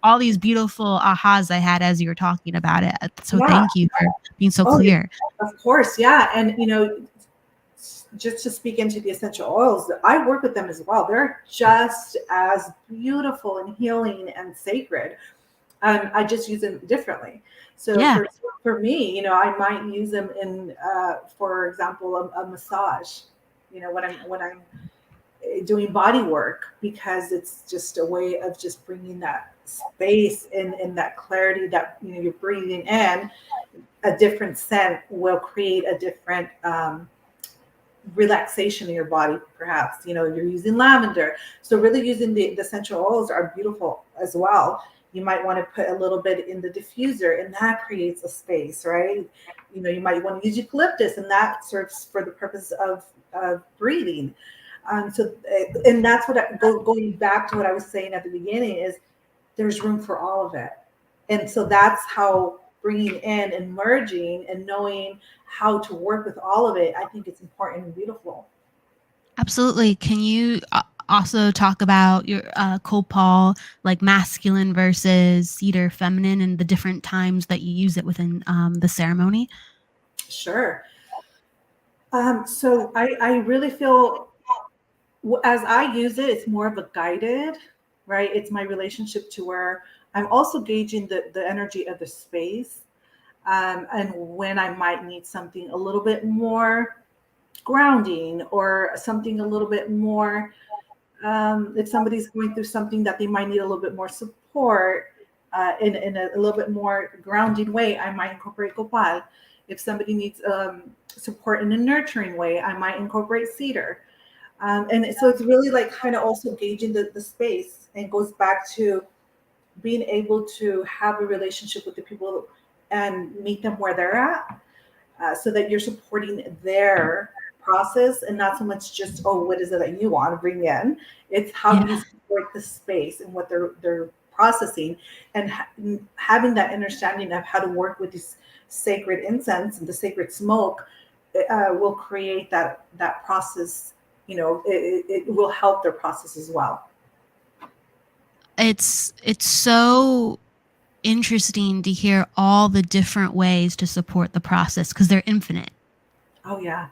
all these beautiful ahas I had as you were talking about it. So Yeah. thank you for being so Oh, clear. of course. Yeah. And, just to speak into the essential oils, I work with them as well. They're just as beautiful and healing and sacred. I just use them differently. So Yeah. for me, I might use them in, for example, a massage. When I'm doing body work, because it's just a way of just bringing that space and that clarity that you're breathing in. A different scent will create a different relaxation in your body. Perhaps you're using lavender, so really using the essential oils are beautiful as well. You might want to put a little bit in the diffuser, and that creates a space, right? You might want to use eucalyptus, and that serves for the purpose of breathing. And that's what going back to what I was saying at the beginning is there's room for all of it. And so that's how bringing in and merging and knowing how to work with all of it, I think it's important and beautiful. Absolutely. Can you also talk about your copal, like masculine versus cedar feminine, and the different times that you use it within the ceremony? Sure. So I really feel as I use it, it's more of a guided, right? It's my relationship to where I'm also gauging the energy of the space, and when I might need something a little bit more grounding or something a little bit more, if somebody's going through something that they might need a little bit more support, in a little bit more grounding way, I might incorporate copal. If somebody needs support in a nurturing way, I might incorporate cedar. And so it's really like kind of also gauging the space, and goes back to being able to have a relationship with the people and meet them where they're at, so that you're supporting their process and not so much just, oh, what is it that you want to bring in? It's how do you Yeah. support the space and what they're processing, and having that understanding of how to work with this sacred incense and the sacred smoke will create that process. It will help their process as well. It's so interesting to hear all the different ways to support the process because they're infinite. Oh yeah.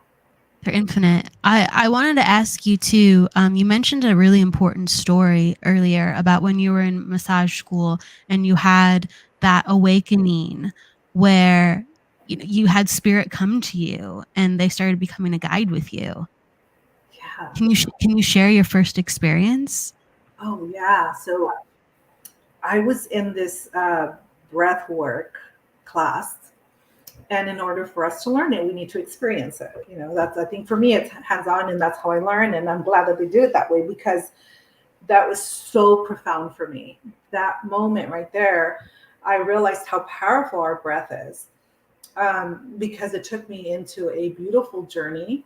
They're infinite. I wanted to ask you too. You mentioned a really important story earlier about when you were in massage school and you had that awakening where you had spirit come to you and they started becoming a guide with you. Yeah. Can you share your first experience? Oh yeah. So I was in this breath work class, and in order for us to learn it, we need to experience it. That's, I think for me, it's hands on, and that's how I learn. And I'm glad that they do it that way, because that was so profound for me. That moment right there, I realized how powerful our breath is, because it took me into a beautiful journey,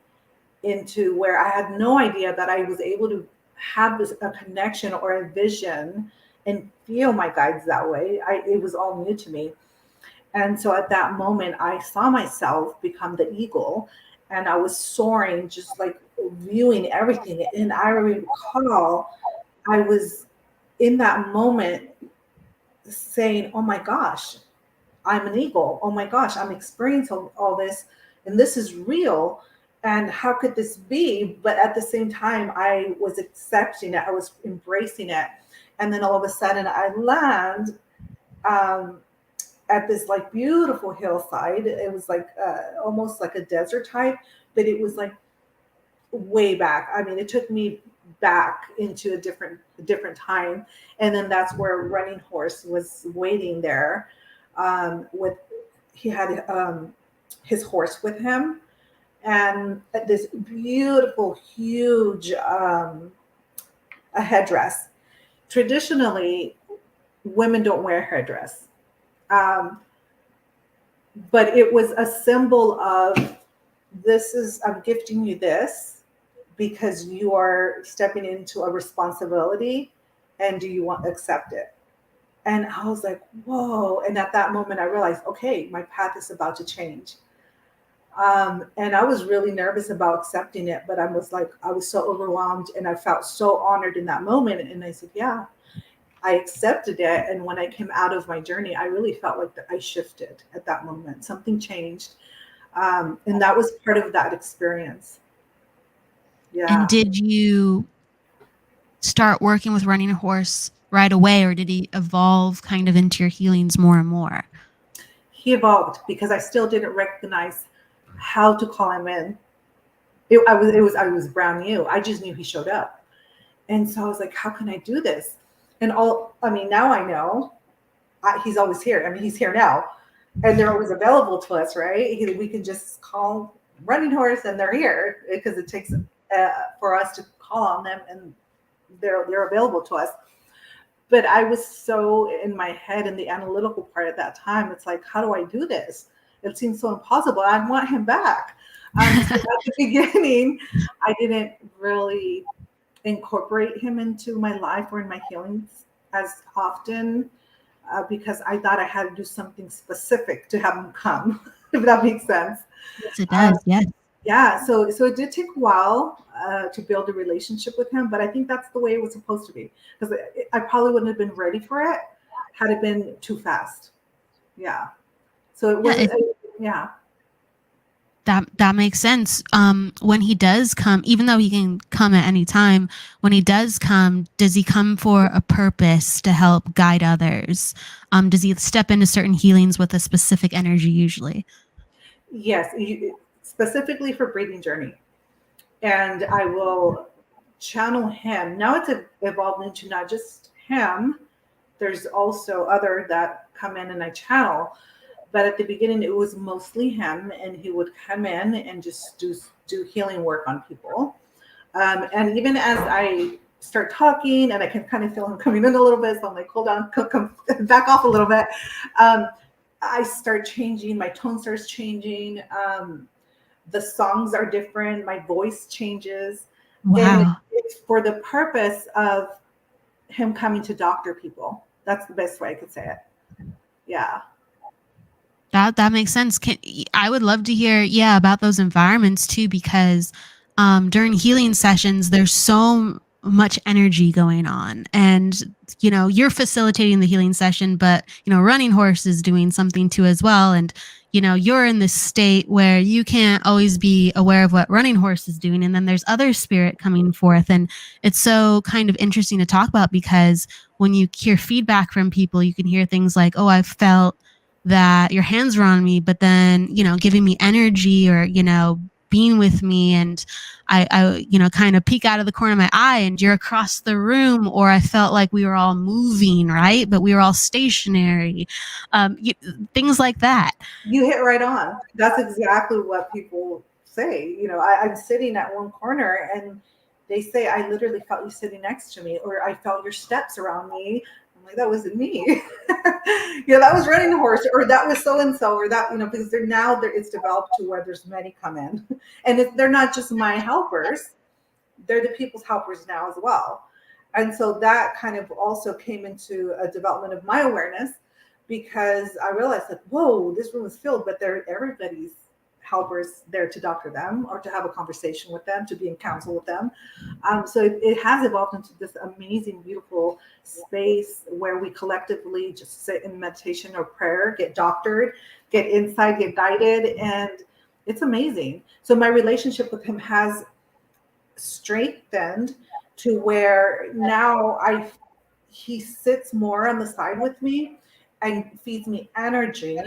into where I had no idea that I was able to have a connection or a vision and feel my guides that way. It was all new to me. And so at that moment, I saw myself become the eagle, and I was soaring, just like viewing everything. And I recall I was in that moment saying, oh my gosh, I'm an eagle. Oh my gosh, I'm experiencing all this, and this is real. And how could this be? But at the same time, I was accepting it, I was embracing it. And then all of a sudden, I land um, at this like beautiful hillside. It was like almost like a desert type, but it was like way back. I mean, it took me back into a different time. And then that's where Running Horse was waiting there. With he had his horse with him, and this beautiful, huge a headdress. Traditionally, women don't wear headdress, um, but it was a symbol of I'm gifting you this because you are stepping into a responsibility, and do you want to accept it? And I was like, whoa. And at that moment, I realized, okay, my path is about to change. And I was really nervous about accepting it, but I was so overwhelmed and I felt so honored in that moment. And I said, yeah, I accepted it. And when I came out of my journey, I really felt like I shifted at that moment. Something changed. And that was part of that experience. Yeah. And did you start working with Running Horse right away, or did he evolve kind of into your healings more and more? He evolved because I still didn't recognize how to call him in. I was brand new. I just knew he showed up. And so I was like, how can I do this? And now I know he's always here. I mean, he's here now and they're always available to us, right? We can just call Running Horse and they're here because it takes for us to call on them and they're available to us. But I was so in my head in the analytical part at that time. It's like, how do I do this? It seems so impossible. I want him back. So at the beginning, I didn't really incorporate him into my life or in my healings as often because I thought I had to do something specific to have him come, if that makes sense. Yes, it does. Yes. Yeah. So it did take a while to build a relationship with him, but I think that's the way it was supposed to be because I probably wouldn't have been ready for it had it been too fast. Yeah. So it was, yeah. That makes sense. When he does come, even though he can come at any time, when he does he come for a purpose to help guide others? Does he step into certain healings with a specific energy usually? Yes, specifically for breathing journey. And I will channel him. Now it's evolved into not just him. There's also other that come in and I channel. But at the beginning, it was mostly him, and he would come in and just do healing work on people. And even as I start talking, and I can kind of feel him coming in a little bit, so I'm like, hold on, come back off a little bit. I start changing. My tone starts changing. The songs are different. My voice changes. Wow. And it's for the purpose of him coming to doctor people. That's the best way I could say it. Yeah. That makes sense. I would love to hear, about those environments too, because during healing sessions, there's so much energy going on, and you're facilitating the healing session, but Running Horse is doing something too as well, and you're in this state where you can't always be aware of what Running Horse is doing, and then there's other spirit coming forth, and it's so kind of interesting to talk about because when you hear feedback from people, you can hear things like, "Oh, I felt that your hands were on me, but then, giving me energy or, being with me. And I kind of peek out of the corner of my eye and you're across the room, or I felt like we were all moving, right? But we were all stationary. Things like that." You hit right on. That's exactly what people say. I'm sitting at one corner and they say, I literally felt you sitting next to me, or I felt your steps around me. I'm like, that wasn't me. That was Running Horse, or that was so-and-so, or that, because it's developed to where there's many come in. And they're not just my helpers, they're the people's helpers now as well. And so that kind of also came into a development of my awareness because I realized that, whoa, this room is filled, but everybody's helpers there to doctor them or to have a conversation with them, to be in counsel with them. So it has evolved into this amazing, beautiful space where we collectively just sit in meditation or prayer, get doctored, get insight, get guided, and it's amazing. So my relationship with him has strengthened to where now he sits more on the side with me and feeds me energy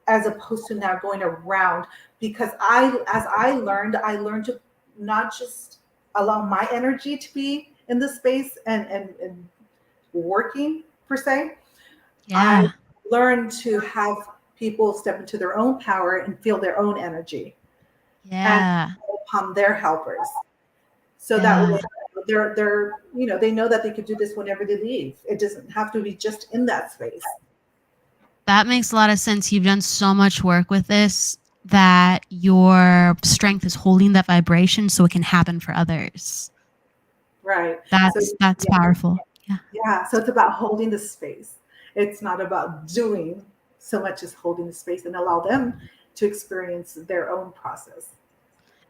as opposed to now going around, because as I learned to not just allow my energy to be in the space and working per se. I Yeah. learned to have people step into their own power and feel their own energy and Yeah. upon their helpers. So that Yeah. way they're they know that they could do this whenever they leave. It doesn't have to be just in that space. That makes a lot of sense. You've done so much work with this that your strength is holding that vibration so it can happen for others. Right. So That's yeah, powerful. Yeah. yeah. So it's about holding the space. It's not about doing so much as holding the space and allow them to experience their own process.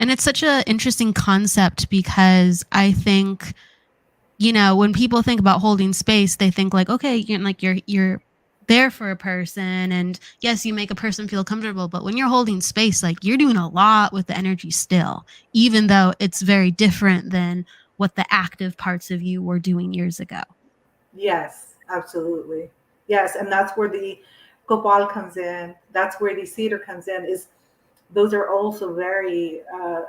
And it's such an interesting concept because I think, when people think about holding space, they think like, okay, you're there for a person, and yes, you make a person feel comfortable, but when you're holding space, like you're doing a lot with the energy still, even though it's very different than what the active parts of you were doing years ago. Yes, absolutely. Yes, and that's where the copal comes in. That's where the cedar comes in. Is those are also very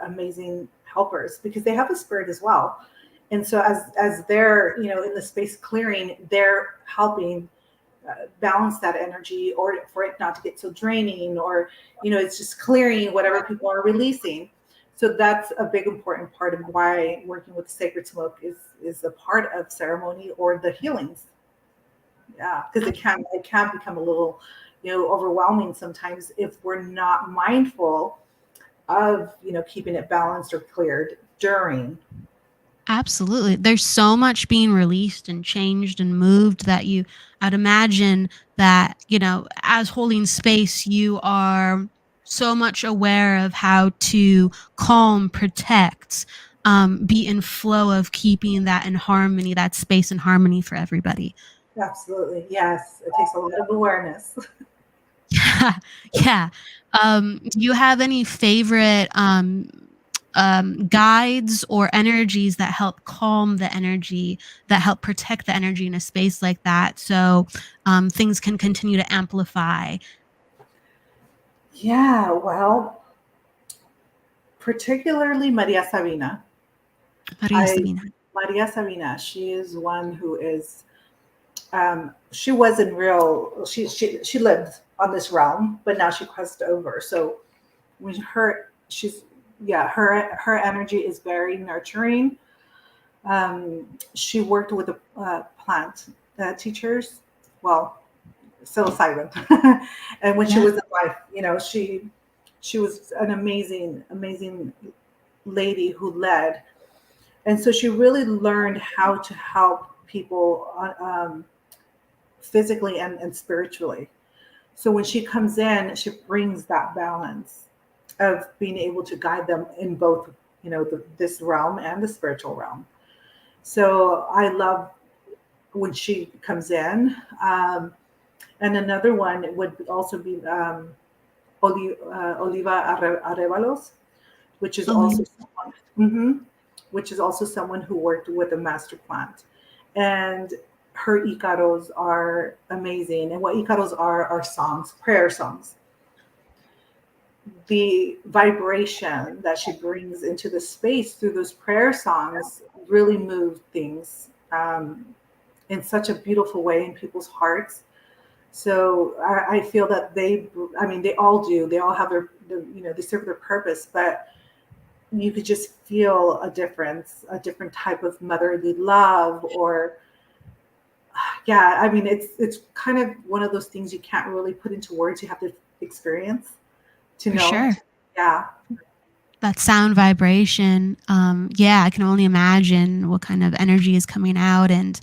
amazing helpers because they have a spirit as well. And so as they're in the space clearing, they're helping balance that energy, or for it not to get so draining, or it's just clearing whatever people are releasing. So that's a big important part of why working with sacred smoke is a part of ceremony or the healings. Yeah, because it can become a little overwhelming sometimes if we're not mindful of keeping it balanced or cleared during. Absolutely. There's so much being released and changed and moved that I'd imagine that, as holding space, you are so much aware of how to calm, protect, be in flow of keeping that in harmony, that space and harmony for everybody. Absolutely, yes, it takes a lot of awareness. Yeah. Yeah. Do you have any favorite guides or energies that help calm the energy, that help protect the energy in a space like that, so things can continue to amplify? Yeah, well, particularly Maria Sabina. Maria I Sabina. Maria Sabina, she is one who is she was in real she lived on this realm, but now she crossed over. So when she's yeah, her energy is very nurturing. She worked with the plant teachers, well, psilocybin, and when she Yeah. was alive, she was an amazing lady who led, and so she really learned how to help people physically and spiritually. So when she comes in, she brings that balance of being able to guide them in both, this realm and the spiritual realm. So I love when she comes in. And another one would also be Oliva Arevalos, which is Oh, also someone, mhm, which is also someone who worked with a master plant. And her icaros are amazing. And what icaros are songs, prayer songs. The vibration that she brings into the space through those prayer songs really moved things in such a beautiful way in people's hearts. So I feel that I mean, they all do. They all have they serve their purpose, but you could just feel a difference, a different type of motherly love, or yeah, I mean, it's kind of one of those things you can't really put into words. You have to experience to for know. sure. Yeah. That sound vibration, yeah, I can only imagine what kind of energy is coming out. And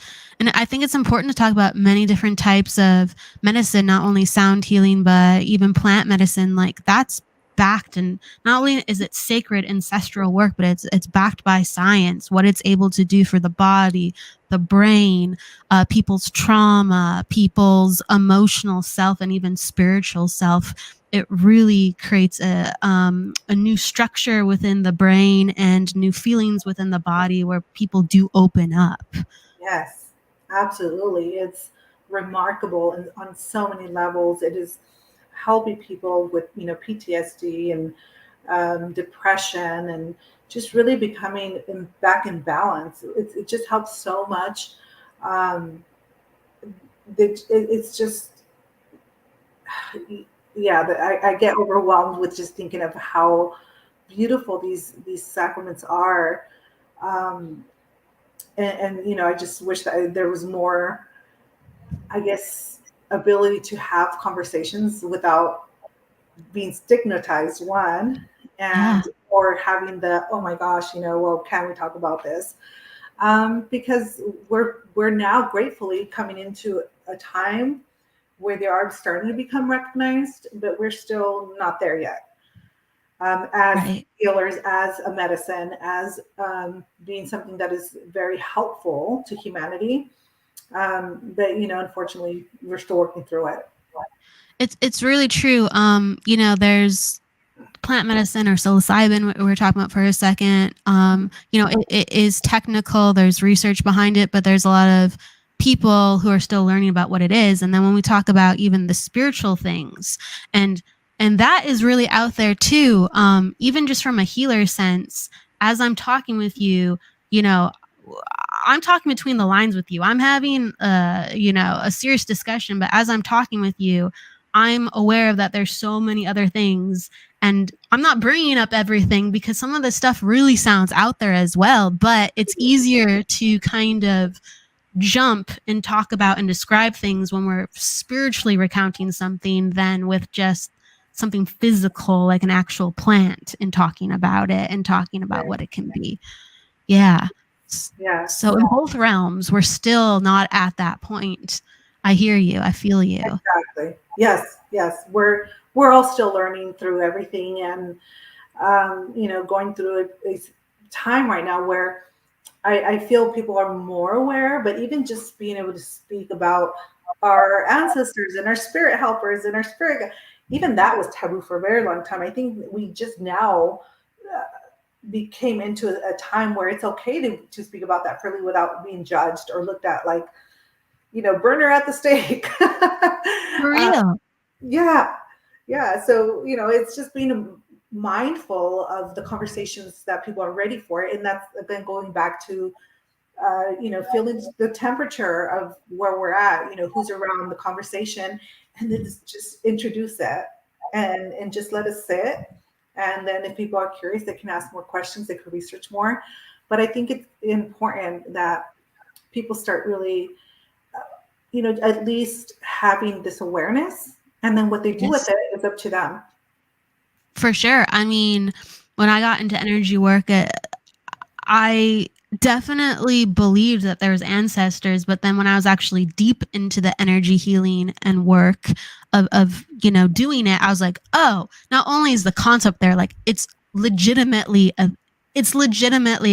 I think it's important to talk about many different types of medicine, not only sound healing but even plant medicine. Like, that's backed, and not only is it sacred ancestral work, but it's backed by science, what it's able to do for the body, the brain, people's trauma, people's emotional self, and even spiritual self. It really creates a new structure within the brain and new feelings within the body where people do open up. Yes, absolutely. It's remarkable and on so many levels. It is helping people with, PTSD and depression, and just really becoming back in balance. It just helps so much. Um, it's just, yeah, I get overwhelmed with just thinking of how beautiful these sacraments are. Um, and I just wish that there was more, I guess, ability to have conversations without being stigmatized, one, Yeah. and or having the, oh my gosh, well, can we talk about this? Because we're now gratefully coming into a time where they are starting to become recognized, but we're still not there yet. As Right. healers, as a medicine, as being something that is very helpful to humanity. But unfortunately, we're still working through it. It's really true. There's plant medicine or psilocybin we were talking about for a second. It is technical. There's research behind it, but there's a lot of people who are still learning about what it is. And then when we talk about even the spiritual things, and that is really out there too. Even just from a healer sense, as I'm talking with you, I'm talking between the lines with you. I'm having a serious discussion, but as I'm talking with you, I'm aware of that there's so many other things, and I'm not bringing up everything because some of the stuff really sounds out there as well, but it's easier to kind of jump and talk about and describe things when we're spiritually recounting something than with just something physical like an actual plant and talking about it and talking about what it can be. Yeah. Yeah. So in both realms, we're still not at that point. I hear you. I feel you. Exactly. Yes. We're all still learning through everything, and going through a time right now where I feel people are more aware, but even just being able to speak about our ancestors and our spirit helpers and our spirit, even that was taboo for a very long time. I think we just now became into a time where it's okay to speak about that freely without being judged or looked at like, burner at the stake. For real. Yeah. Yeah. So, it's just being mindful of the conversations that people are ready for. And that's again going back to, feeling the temperature of where we're at, who's around the conversation, and then just introduce it and just let us sit. And then if people are curious, they can ask more questions, they could research more. But I think it's important that people start really, at least having this awareness, and then what they do with Yes. it is up to them. For sure. I mean, when I got into energy work, I definitely believed that there was ancestors, but then when I was actually deep into the energy healing and work of doing it, I was like, oh, not only is the concept there, like it's legitimately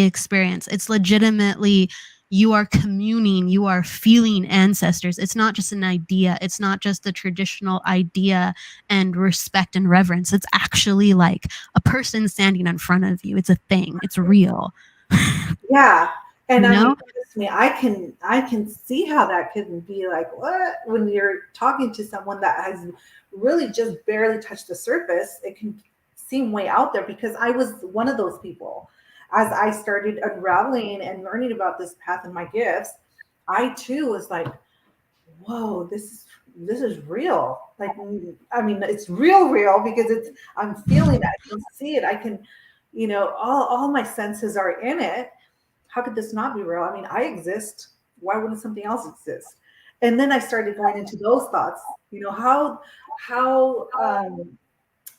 experience. It's legitimately you are communing, you are feeling ancestors. It's not just an idea. It's not just a traditional idea and respect and reverence. It's actually like a person standing in front of you. It's a thing. It's real. Yeah. And You I mean, know? trust me, I can see how that can be like, what, when you're talking to someone that has really just barely touched the surface, it can seem way out there, because I was one of those people. As I started unraveling and learning about this path and my gifts, I too was like, whoa, this is real. Like, I mean, it's real because I'm feeling it, I can see it, I can, all my senses are in it. How could this not be real? I mean, I exist. Why wouldn't something else exist? And then I started going into those thoughts. How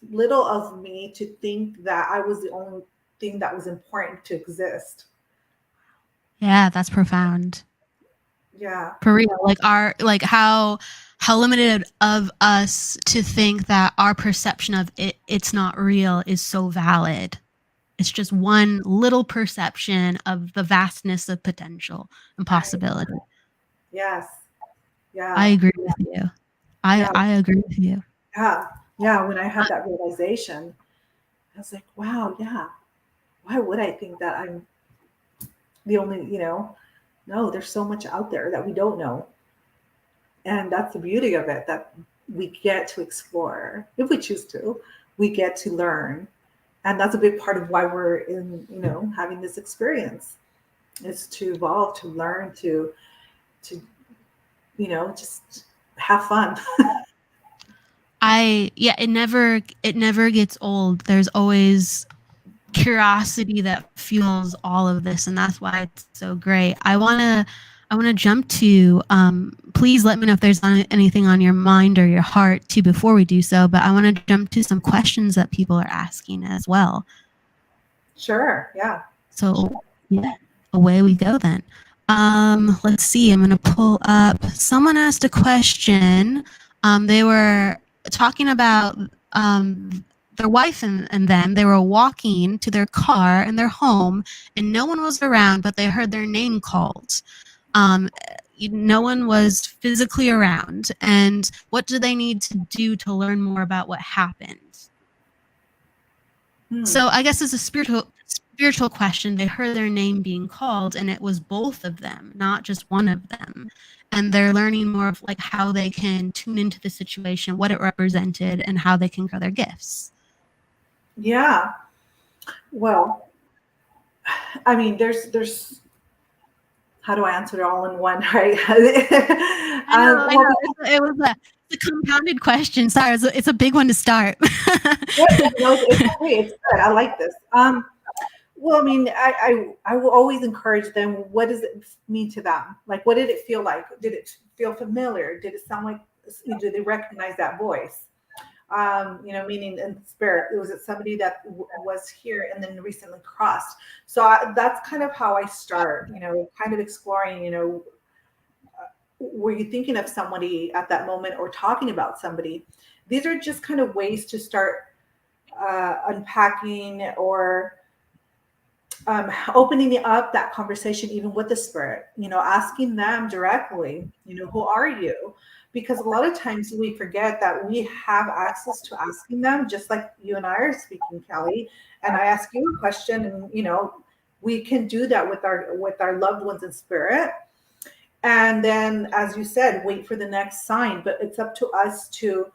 little of me to think that I was the only thing that was important to exist. Yeah, that's profound. Yeah, For real. Like how limited of us to think that our perception of it's not real is so valid. It's just one little perception of the vastness of potential and possibility. yes, I yeah, agree with you. I yeah, I agree with you. yeah, yeah. When I had that realization, I was like, wow, yeah. Why would I think that I'm the only, no, there's so much out there that we don't know. And that's the beauty of it, that we get to explore. If we choose to, we get to learn. And that's a big part of why we're in, having this experience, is to evolve, to learn, to just have fun. It never gets old. There's always curiosity that fuels all of this, and that's why it's so great. I want to jump to please let me know if there's anything on your mind or your heart too before we do so, but I want to jump to some questions that people are asking as well. Sure. Yeah. So yeah, away we go then. Let's see, I'm going to pull up, someone asked a question. They were talking about their wife and them. They were walking to their car in their home, and no one was around, but they heard their name called. No one was physically around. And what do they need to do to learn more about what happened? So I guess it's a spiritual question. They heard their name being called, and it was both of them, not just one of them. And they're learning more of like how they can tune into the situation, what it represented, and how they can grow their gifts. Yeah. Well, I mean, there's how do I answer it all in one, right? I know. It was a compounded question. Sorry, it's a big one to start. It's okay. It's good. I like this. Well, I mean, I will always encourage them. What does it mean to them? Like, what did it feel like? Did it feel familiar? Did it sound like? Did they recognize that voice? Meaning in spirit, was it somebody that was here and then recently crossed? So that's kind of how I start, kind of exploring, were you thinking of somebody at that moment or talking about somebody? These are just kind of ways to start unpacking or opening up that conversation, even with the spirit, asking them directly, who are you? Because a lot of times we forget that we have access to asking them, just like you and I are speaking, Kelly. And I ask you a question, and we can do that with our loved ones in spirit. And then, as you said, wait for the next sign. But it's up to us to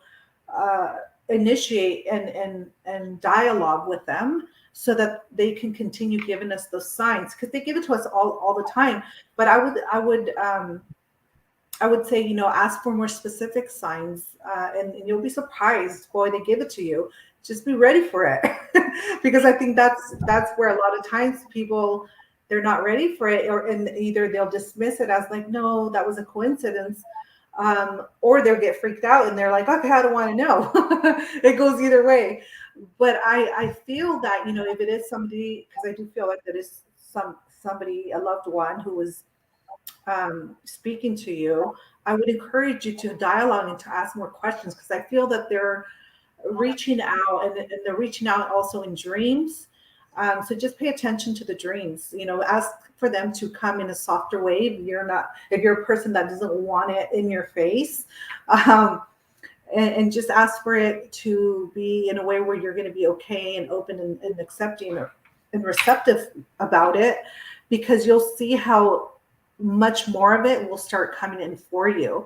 initiate and dialogue with them, so that they can continue giving us those signs, because they give it to us all the time. But I would say, ask for more specific signs, and you'll be surprised. Boy, they give it to you. Just be ready for it. Because I think that's where a lot of times people, they're not ready for it, and either they'll dismiss it as like, no, that was a coincidence, or they'll get freaked out and they're like, okay, I don't want to know. It goes either way. But I feel that, if it is somebody, because I do feel like that is somebody, a loved one who was speaking to you, I would encourage you to dialogue and to ask more questions, because I feel that they're reaching out, and they're reaching out also in dreams. So just pay attention to the dreams, ask for them to come in a softer way. If you're a person that doesn't want it in your face, and just ask for it to be in a way where you're going to be okay and open and accepting and receptive about it, because you'll see how much more of it will start coming in for you.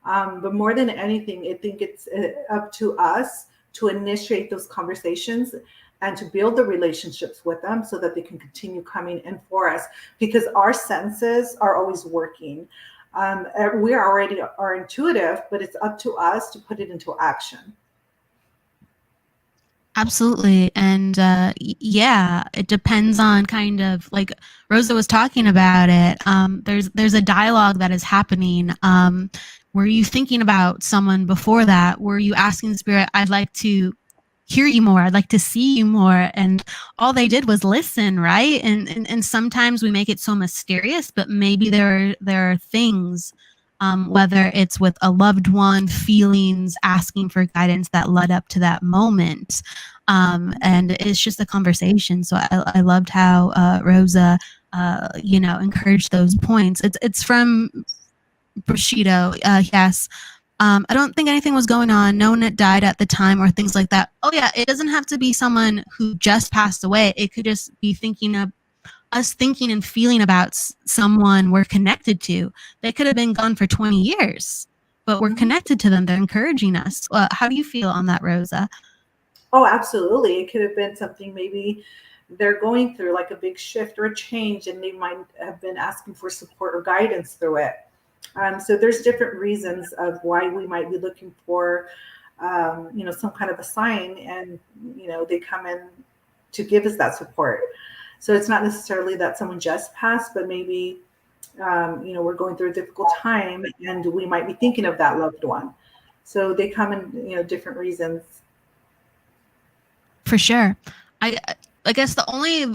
But more than anything, I think it's up to us to initiate those conversations and to build the relationships with them, so that they can continue coming in for us, because our senses are always working. We already are intuitive, but it's up to us to put it into action. Absolutely. And it depends on kind of like Rosa was talking about it. There's a dialogue that is happening. Were you thinking about someone before that? Were you asking the spirit, I'd like to hear you more, I'd like to see you more? And all they did was listen, right? And sometimes we make it so mysterious, but maybe there are things, whether it's with a loved one, feelings, asking for guidance that led up to that moment. And it's just a conversation. So I loved how Rosa, encouraged those points. It's from Bushido. Yes. I don't think anything was going on. No one had died at the time or things like that. Oh yeah, it doesn't have to be someone who just passed away. It could just be thinking and feeling about someone we're connected to. They could have been gone for 20 years, but we're connected to them. They're encouraging us. How do you feel on that, Rosa? Oh, absolutely. It could have been something maybe they're going through, like a big shift or a change, and they might have been asking for support or guidance through it. So there's different reasons of why we might be looking for, some kind of a sign, and, they come in to give us that support. So it's not necessarily that someone just passed, but maybe, we're going through a difficult time and we might be thinking of that loved one. So they come in, different reasons. For sure. I guess the only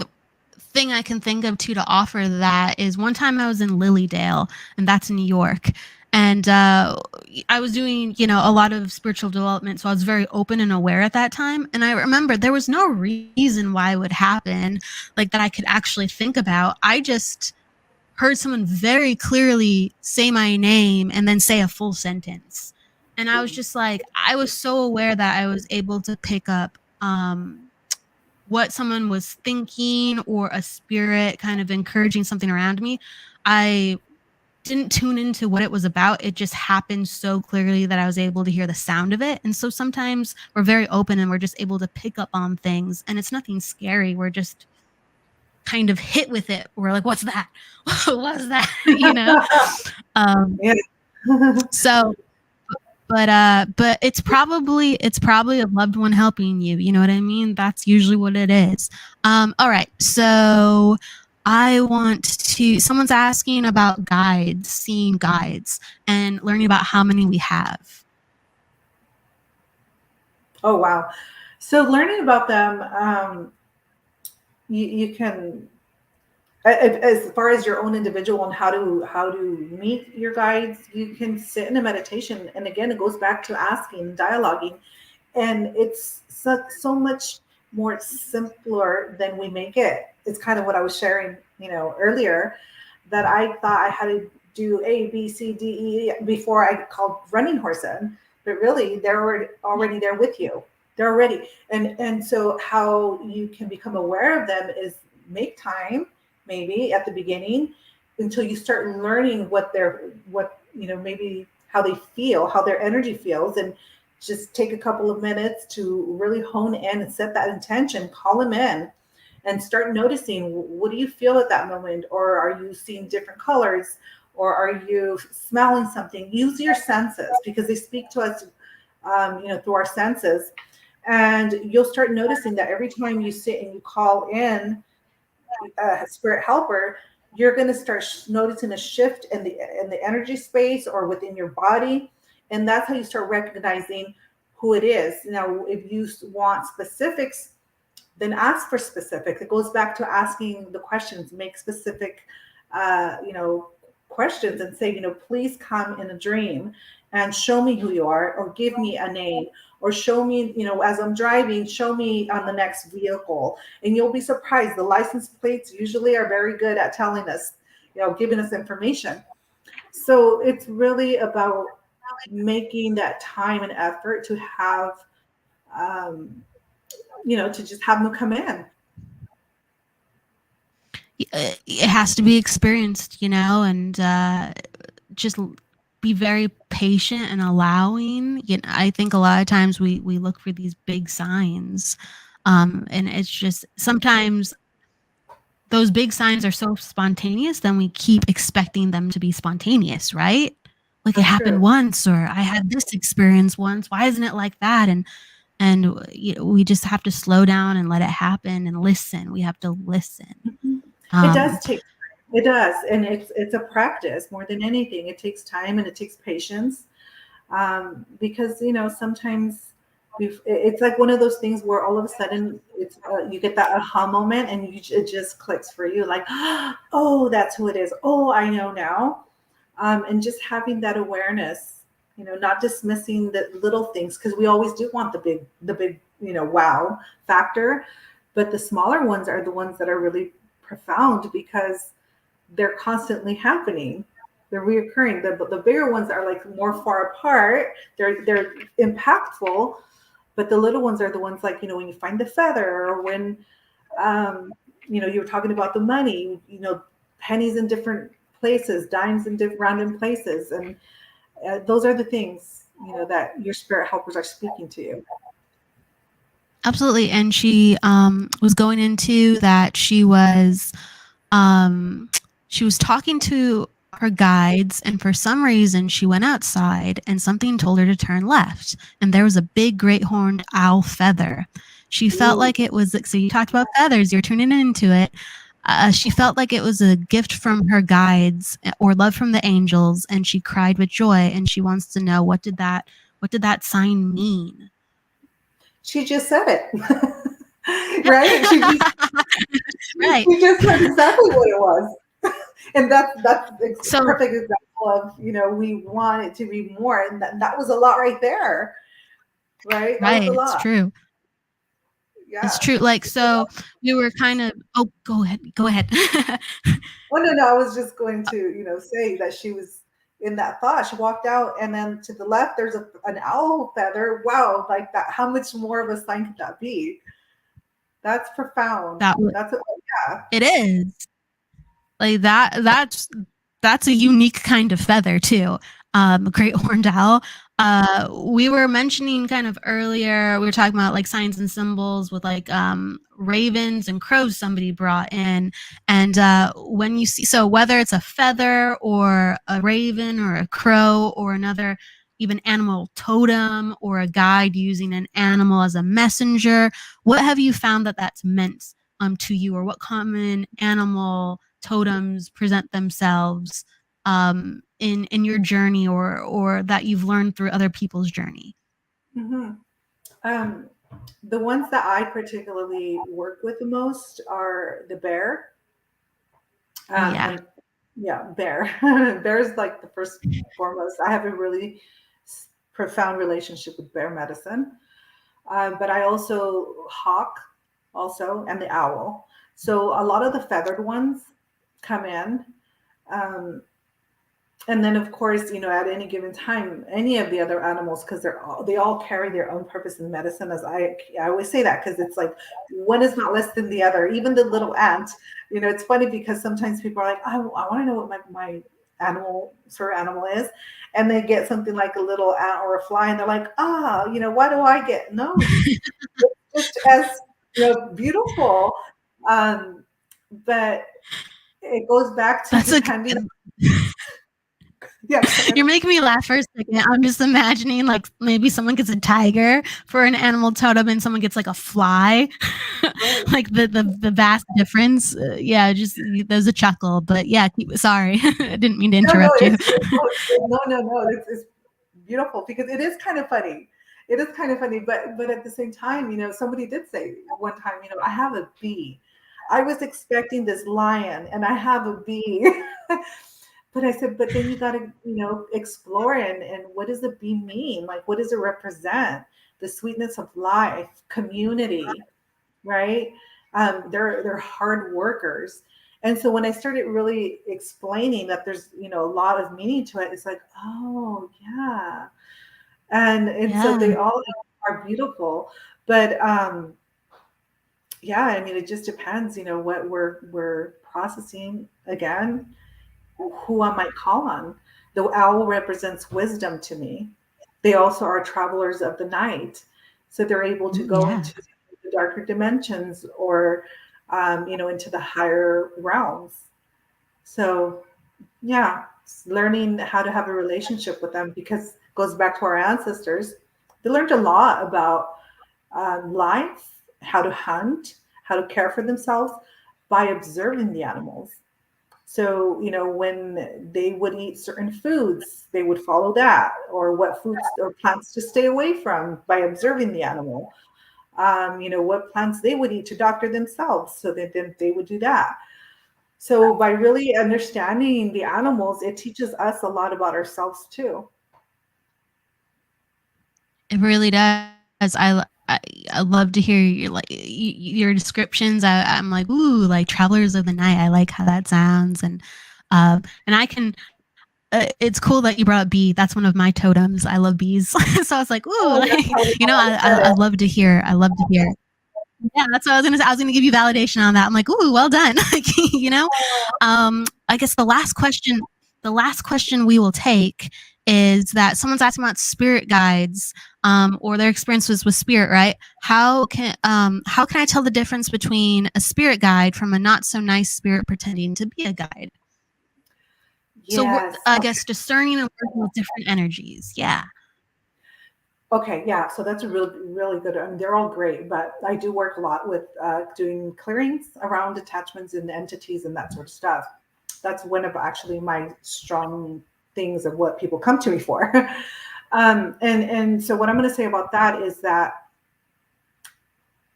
thing I can think of to offer that is one time I was in Lilydale, and that's in New York. And I was doing, a lot of spiritual development. So I was very open and aware at that time. And I remember there was no reason why it would happen, like that I could actually think about. I just heard someone very clearly say my name and then say a full sentence. And I was just like, I was so aware that I was able to pick up what someone was thinking, or a spirit kind of encouraging something around me. I didn't tune into what it was about. It just happened so clearly that I was able to hear the sound of it. And so sometimes we're very open and we're just able to pick up on things, and it's nothing scary. We're just kind of hit with it. We're like, what's that? What's that? Yeah. So, but it's probably a loved one helping you. You know what I mean? That's usually what it is. All right. So someone's asking about guides, seeing guides, and learning about how many we have. Oh, wow. So learning about them, you can, as far as your own individual and how to meet your guides, you can sit in a meditation. And again, it goes back to asking, dialoguing, and it's so much more simpler than we make it. It's kind of what I was sharing, earlier, that I thought I had to do A, B, C, D, E before I called running horse in, but really they're already there with you. They're already, and so how you can become aware of them is make time, maybe at the beginning, until you start learning maybe how they feel, how their energy feels, and just take a couple of minutes to really hone in and set that intention, call them in, and start noticing, what do you feel at that moment? Or are you seeing different colors? Or are you smelling something? Use your senses, because they speak to us, through our senses. And you'll start noticing that every time you sit and you call in a spirit helper, you're going to start noticing a shift in the energy space or within your body. And that's how you start recognizing who it is. Now, if you want specifics, then ask for specifics. It goes back to asking the questions, make specific, questions, and say, please come in a dream and show me who you are, or give me a name, or show me, as I'm driving, show me on the next vehicle. And you'll be surprised. The license plates usually are very good at telling us, giving us information. So it's really about making that time and effort to have, to just have them come in. It has to be experienced, and just be very patient and allowing. I think a lot of times we look for these big signs, and it's just sometimes those big signs are so spontaneous, then we keep expecting them to be spontaneous, right? Like, it happened once, or I had this experience once. Why isn't it like that? And we just have to slow down and let it happen and listen. We have to listen. It does take time. It does. And it's a practice more than anything. It takes time and it takes patience, because, sometimes it's like one of those things where all of a sudden it's you get that aha moment, and it just clicks for you, like, oh, that's who it is. Oh, I know now. And just having that awareness, not dismissing the little things, because we always do want the big, wow factor, but the smaller ones are the ones that are really profound, because they're constantly happening. They're reoccurring. The bigger ones are like more far apart. They're impactful, but the little ones are the ones, like, when you find the feather, or when you were talking about the money, pennies in different places, dimes in different random places. And Those are the things, that your spirit helpers are speaking to you. Absolutely. And she was going into that she was talking to her guides, and for some reason she went outside and something told her to turn left, and there was a big great horned owl feather. She felt like it was, so you talked about feathers, you're tuning into it. She felt like it was a gift from her guides or love from the angels, and she cried with joy, and she wants to know, what did that sign mean? She just said it. Right? Right. She just said exactly what it was. And that's So, perfect example of, we want it to be more. And that was a lot right there. Right? That was a lot. It's true. Yeah. It's true. Like, so we were kind of, oh, go ahead. Oh, no, I was just going to, say that she was in that thought. She walked out, and then to the left, there's an owl feather. Wow. Like that. How much more of a sign could that be? That's profound. It is. Like that's a unique kind of feather too. Great horned owl. We were mentioning kind of earlier, we were talking about like signs and symbols with like ravens and crows somebody brought in. And when you see, so whether it's a feather or a raven or a crow or another even animal totem or a guide using an animal as a messenger, what have you found that that's meant to you, or what common animal totems present themselves in your journey, or that you've learned through other people's journey? Mm-hmm. The ones that I particularly work with the most are the bear. Bear. Bear is like the first foremost. I have a really profound relationship with bear medicine. But I also hawk and the owl. So a lot of the feathered ones come in. And then, of course, at any given time, any of the other animals, because they all carry their own purpose in medicine. As I always say that, because it's like one is not less than the other. Even the little ant, it's funny because sometimes people are like, I want to know what my animal is, and they get something like a little ant or a fly, and they're like, why do I get? No, it's just as beautiful. But it goes back to depending. Yeah, you're making me laugh for a second. I'm just imagining like maybe someone gets a tiger for an animal totem and someone gets like a fly. Like the vast difference. Just there's a chuckle, but yeah, sorry. I didn't mean to interrupt you. No, it's beautiful because it is kind of funny. It is kind of funny, but at the same time, somebody did say one time, I have a bee. I was expecting this lion and I have a bee. But I said, but then you got to, explore and what does the bee mean? Like, what does it represent? The sweetness of life, community, right? They're hard workers. And so when I started really explaining that there's, a lot of meaning to it, it's like, oh yeah. And so they all are beautiful, but it just depends, what we're processing again. Who I might call on. The owl represents wisdom to me. They also are travelers of the night. So they're able to go into the darker dimensions or, into the higher realms. So, learning how to have a relationship with them, because it goes back to our ancestors. They learned a lot about life, how to hunt, how to care for themselves by observing the animals. So, when they would eat certain foods, they would follow that, or what foods or plants to stay away from by observing the animal. What plants they would eat to doctor themselves. So that then they would do that. So by really understanding the animals, it teaches us a lot about ourselves too. It really does. I love to hear your descriptions. I'm like, ooh, like travelers of the night. I like how that sounds, and I can. It's cool that you brought up bee. That's one of my totems. I love bees. So I was like, ooh, I love to hear. I love to hear. Yeah, that's what I was gonna say. I was gonna give you validation on that. I'm like, ooh, well done. I guess the last question we will take is that someone's asking about spirit guides, or their experiences with spirit, right? How can I tell the difference between a spirit guide from a not so nice spirit pretending to be a guide? So Yes. I guess discerning and working with different energies. Yeah. Okay, yeah, so that's a really, really good. I mean, they're all great, but I do work a lot with doing clearings around attachments and entities and that sort of stuff. That's one of actually my strong things of what people come to me for. And so what I'm going to say about that is that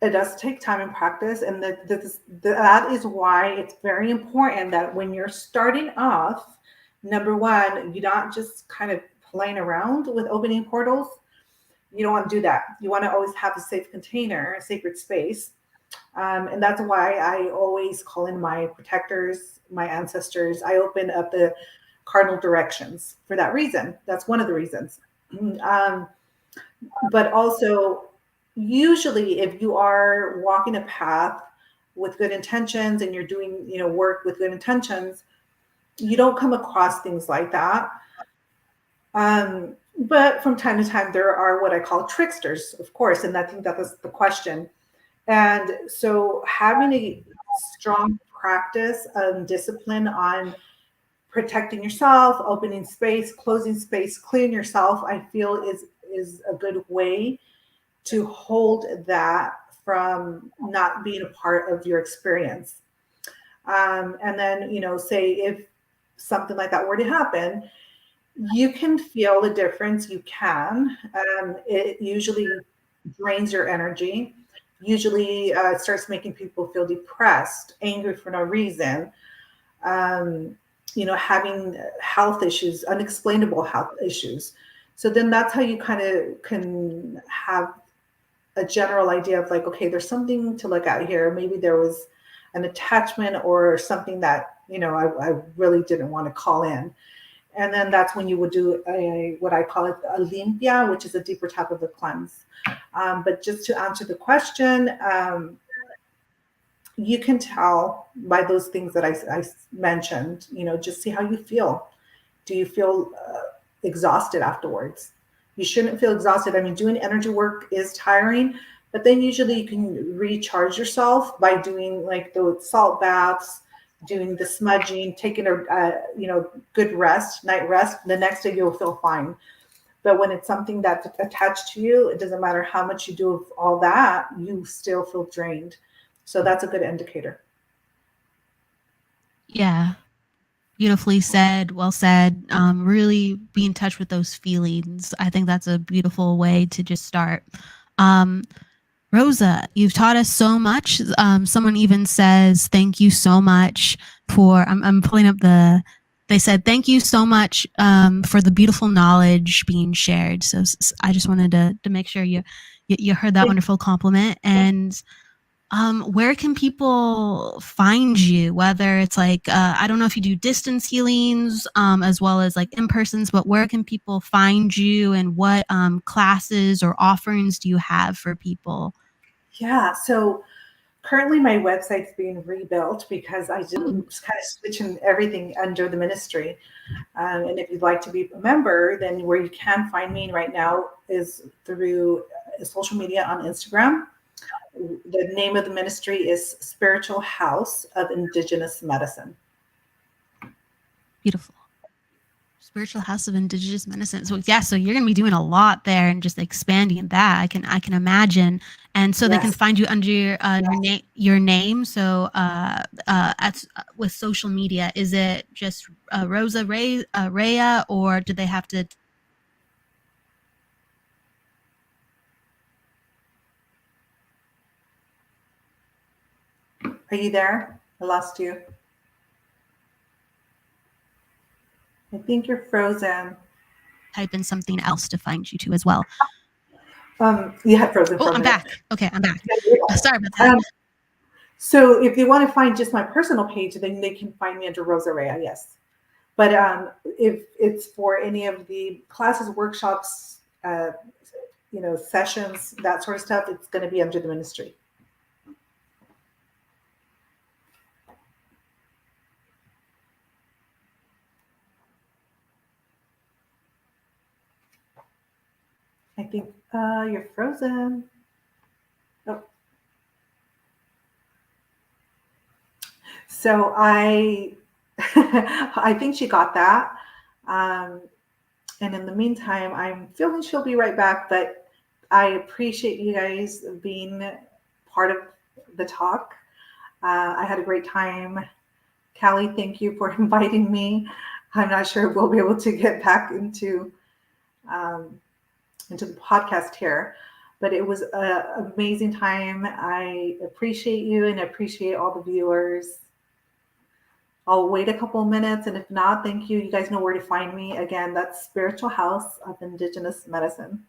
it does take time and practice, and that is why it's very important that when you're starting off, number one, you're not just kind of playing around with opening portals. You don't want to do that. You want to always have a safe container, a sacred space. And that's why I always call in my protectors, my ancestors. I open up the cardinal directions for that reason. That's one of the reasons. Um, but also, usually, if you are walking a path with good intentions and you're doing, work with good intentions, you don't come across things like that. But from time to time, there are what I call tricksters, of course, and I think that was the question. And so, having a strong practice and discipline on protecting yourself, opening space, closing space, clearing yourself, I feel is a good way to hold that from not being a part of your experience. And then, say if something like that were to happen, you can feel the difference. You can. It usually drains your energy. Usually starts making people feel depressed, angry for no reason. Having health issues, unexplainable health issues. So then that's how you kind of can have a general idea of like, okay, there's something to look at here. Maybe there was an attachment or something that, I really didn't want to call in. And then that's when you would do what I call it a limpia, which is a deeper type of a cleanse. But just to answer the question, you can tell by those things that I mentioned, just see how you feel. Do you feel exhausted afterwards? You shouldn't feel exhausted. I mean, doing energy work is tiring, but then usually you can recharge yourself by doing like the salt baths, doing the smudging, taking a good rest, night rest. The next day you'll feel fine. But when it's something that's attached to you, it doesn't matter how much you do of all that, you still feel drained. So that's a good indicator. Yeah. Beautifully said, well said. Really be in touch with those feelings. I think that's a beautiful way to just start. Rosa, you've taught us so much. Someone even says, thank you so much for, I'm pulling up they said, thank you so much for the beautiful knowledge being shared. So I just wanted to make sure you heard that wonderful compliment. And where can people find you? Whether it's like, I don't know if you do distance healings as well as like in persons, but where can people find you, and what classes or offerings do you have for people? Yeah. So currently my website's being rebuilt because I just kind of switching everything under the ministry. And if you'd like to be a member, then where you can find me right now is through social media on Instagram. The name of the ministry is Spiritual House of Indigenous Medicine. Beautiful. Spiritual House of Indigenous Medicine. So yeah, so you're going to be doing a lot there and just expanding that. I can imagine. And so they can find you under your name. So with social media, is it just Rosa Raya, or do they have to? Are you there? I lost you. I think you're frozen. Type in something else to find you too as well. You had frozen for a I'm minute. back. Okay, I'm back. Sorry about that. So if they want to find just my personal page, then they can find me under Rosa Raya, yes. But if it's for any of the classes, workshops, sessions, that sort of stuff, it's going to be under the ministry. think you're frozen. Oh. So I I think she got that. And in the meantime, I'm feeling she'll be right back, but I appreciate you guys being part of the talk. I had a great time. Callie, thank you for inviting me. I'm not sure if we'll be able to get back into the podcast here, but it was an amazing time. I appreciate you and appreciate all the viewers. I'll wait a couple of minutes, and if not, thank you. You guys know where to find me. Again, that's Spiritual House of Indigenous Medicine.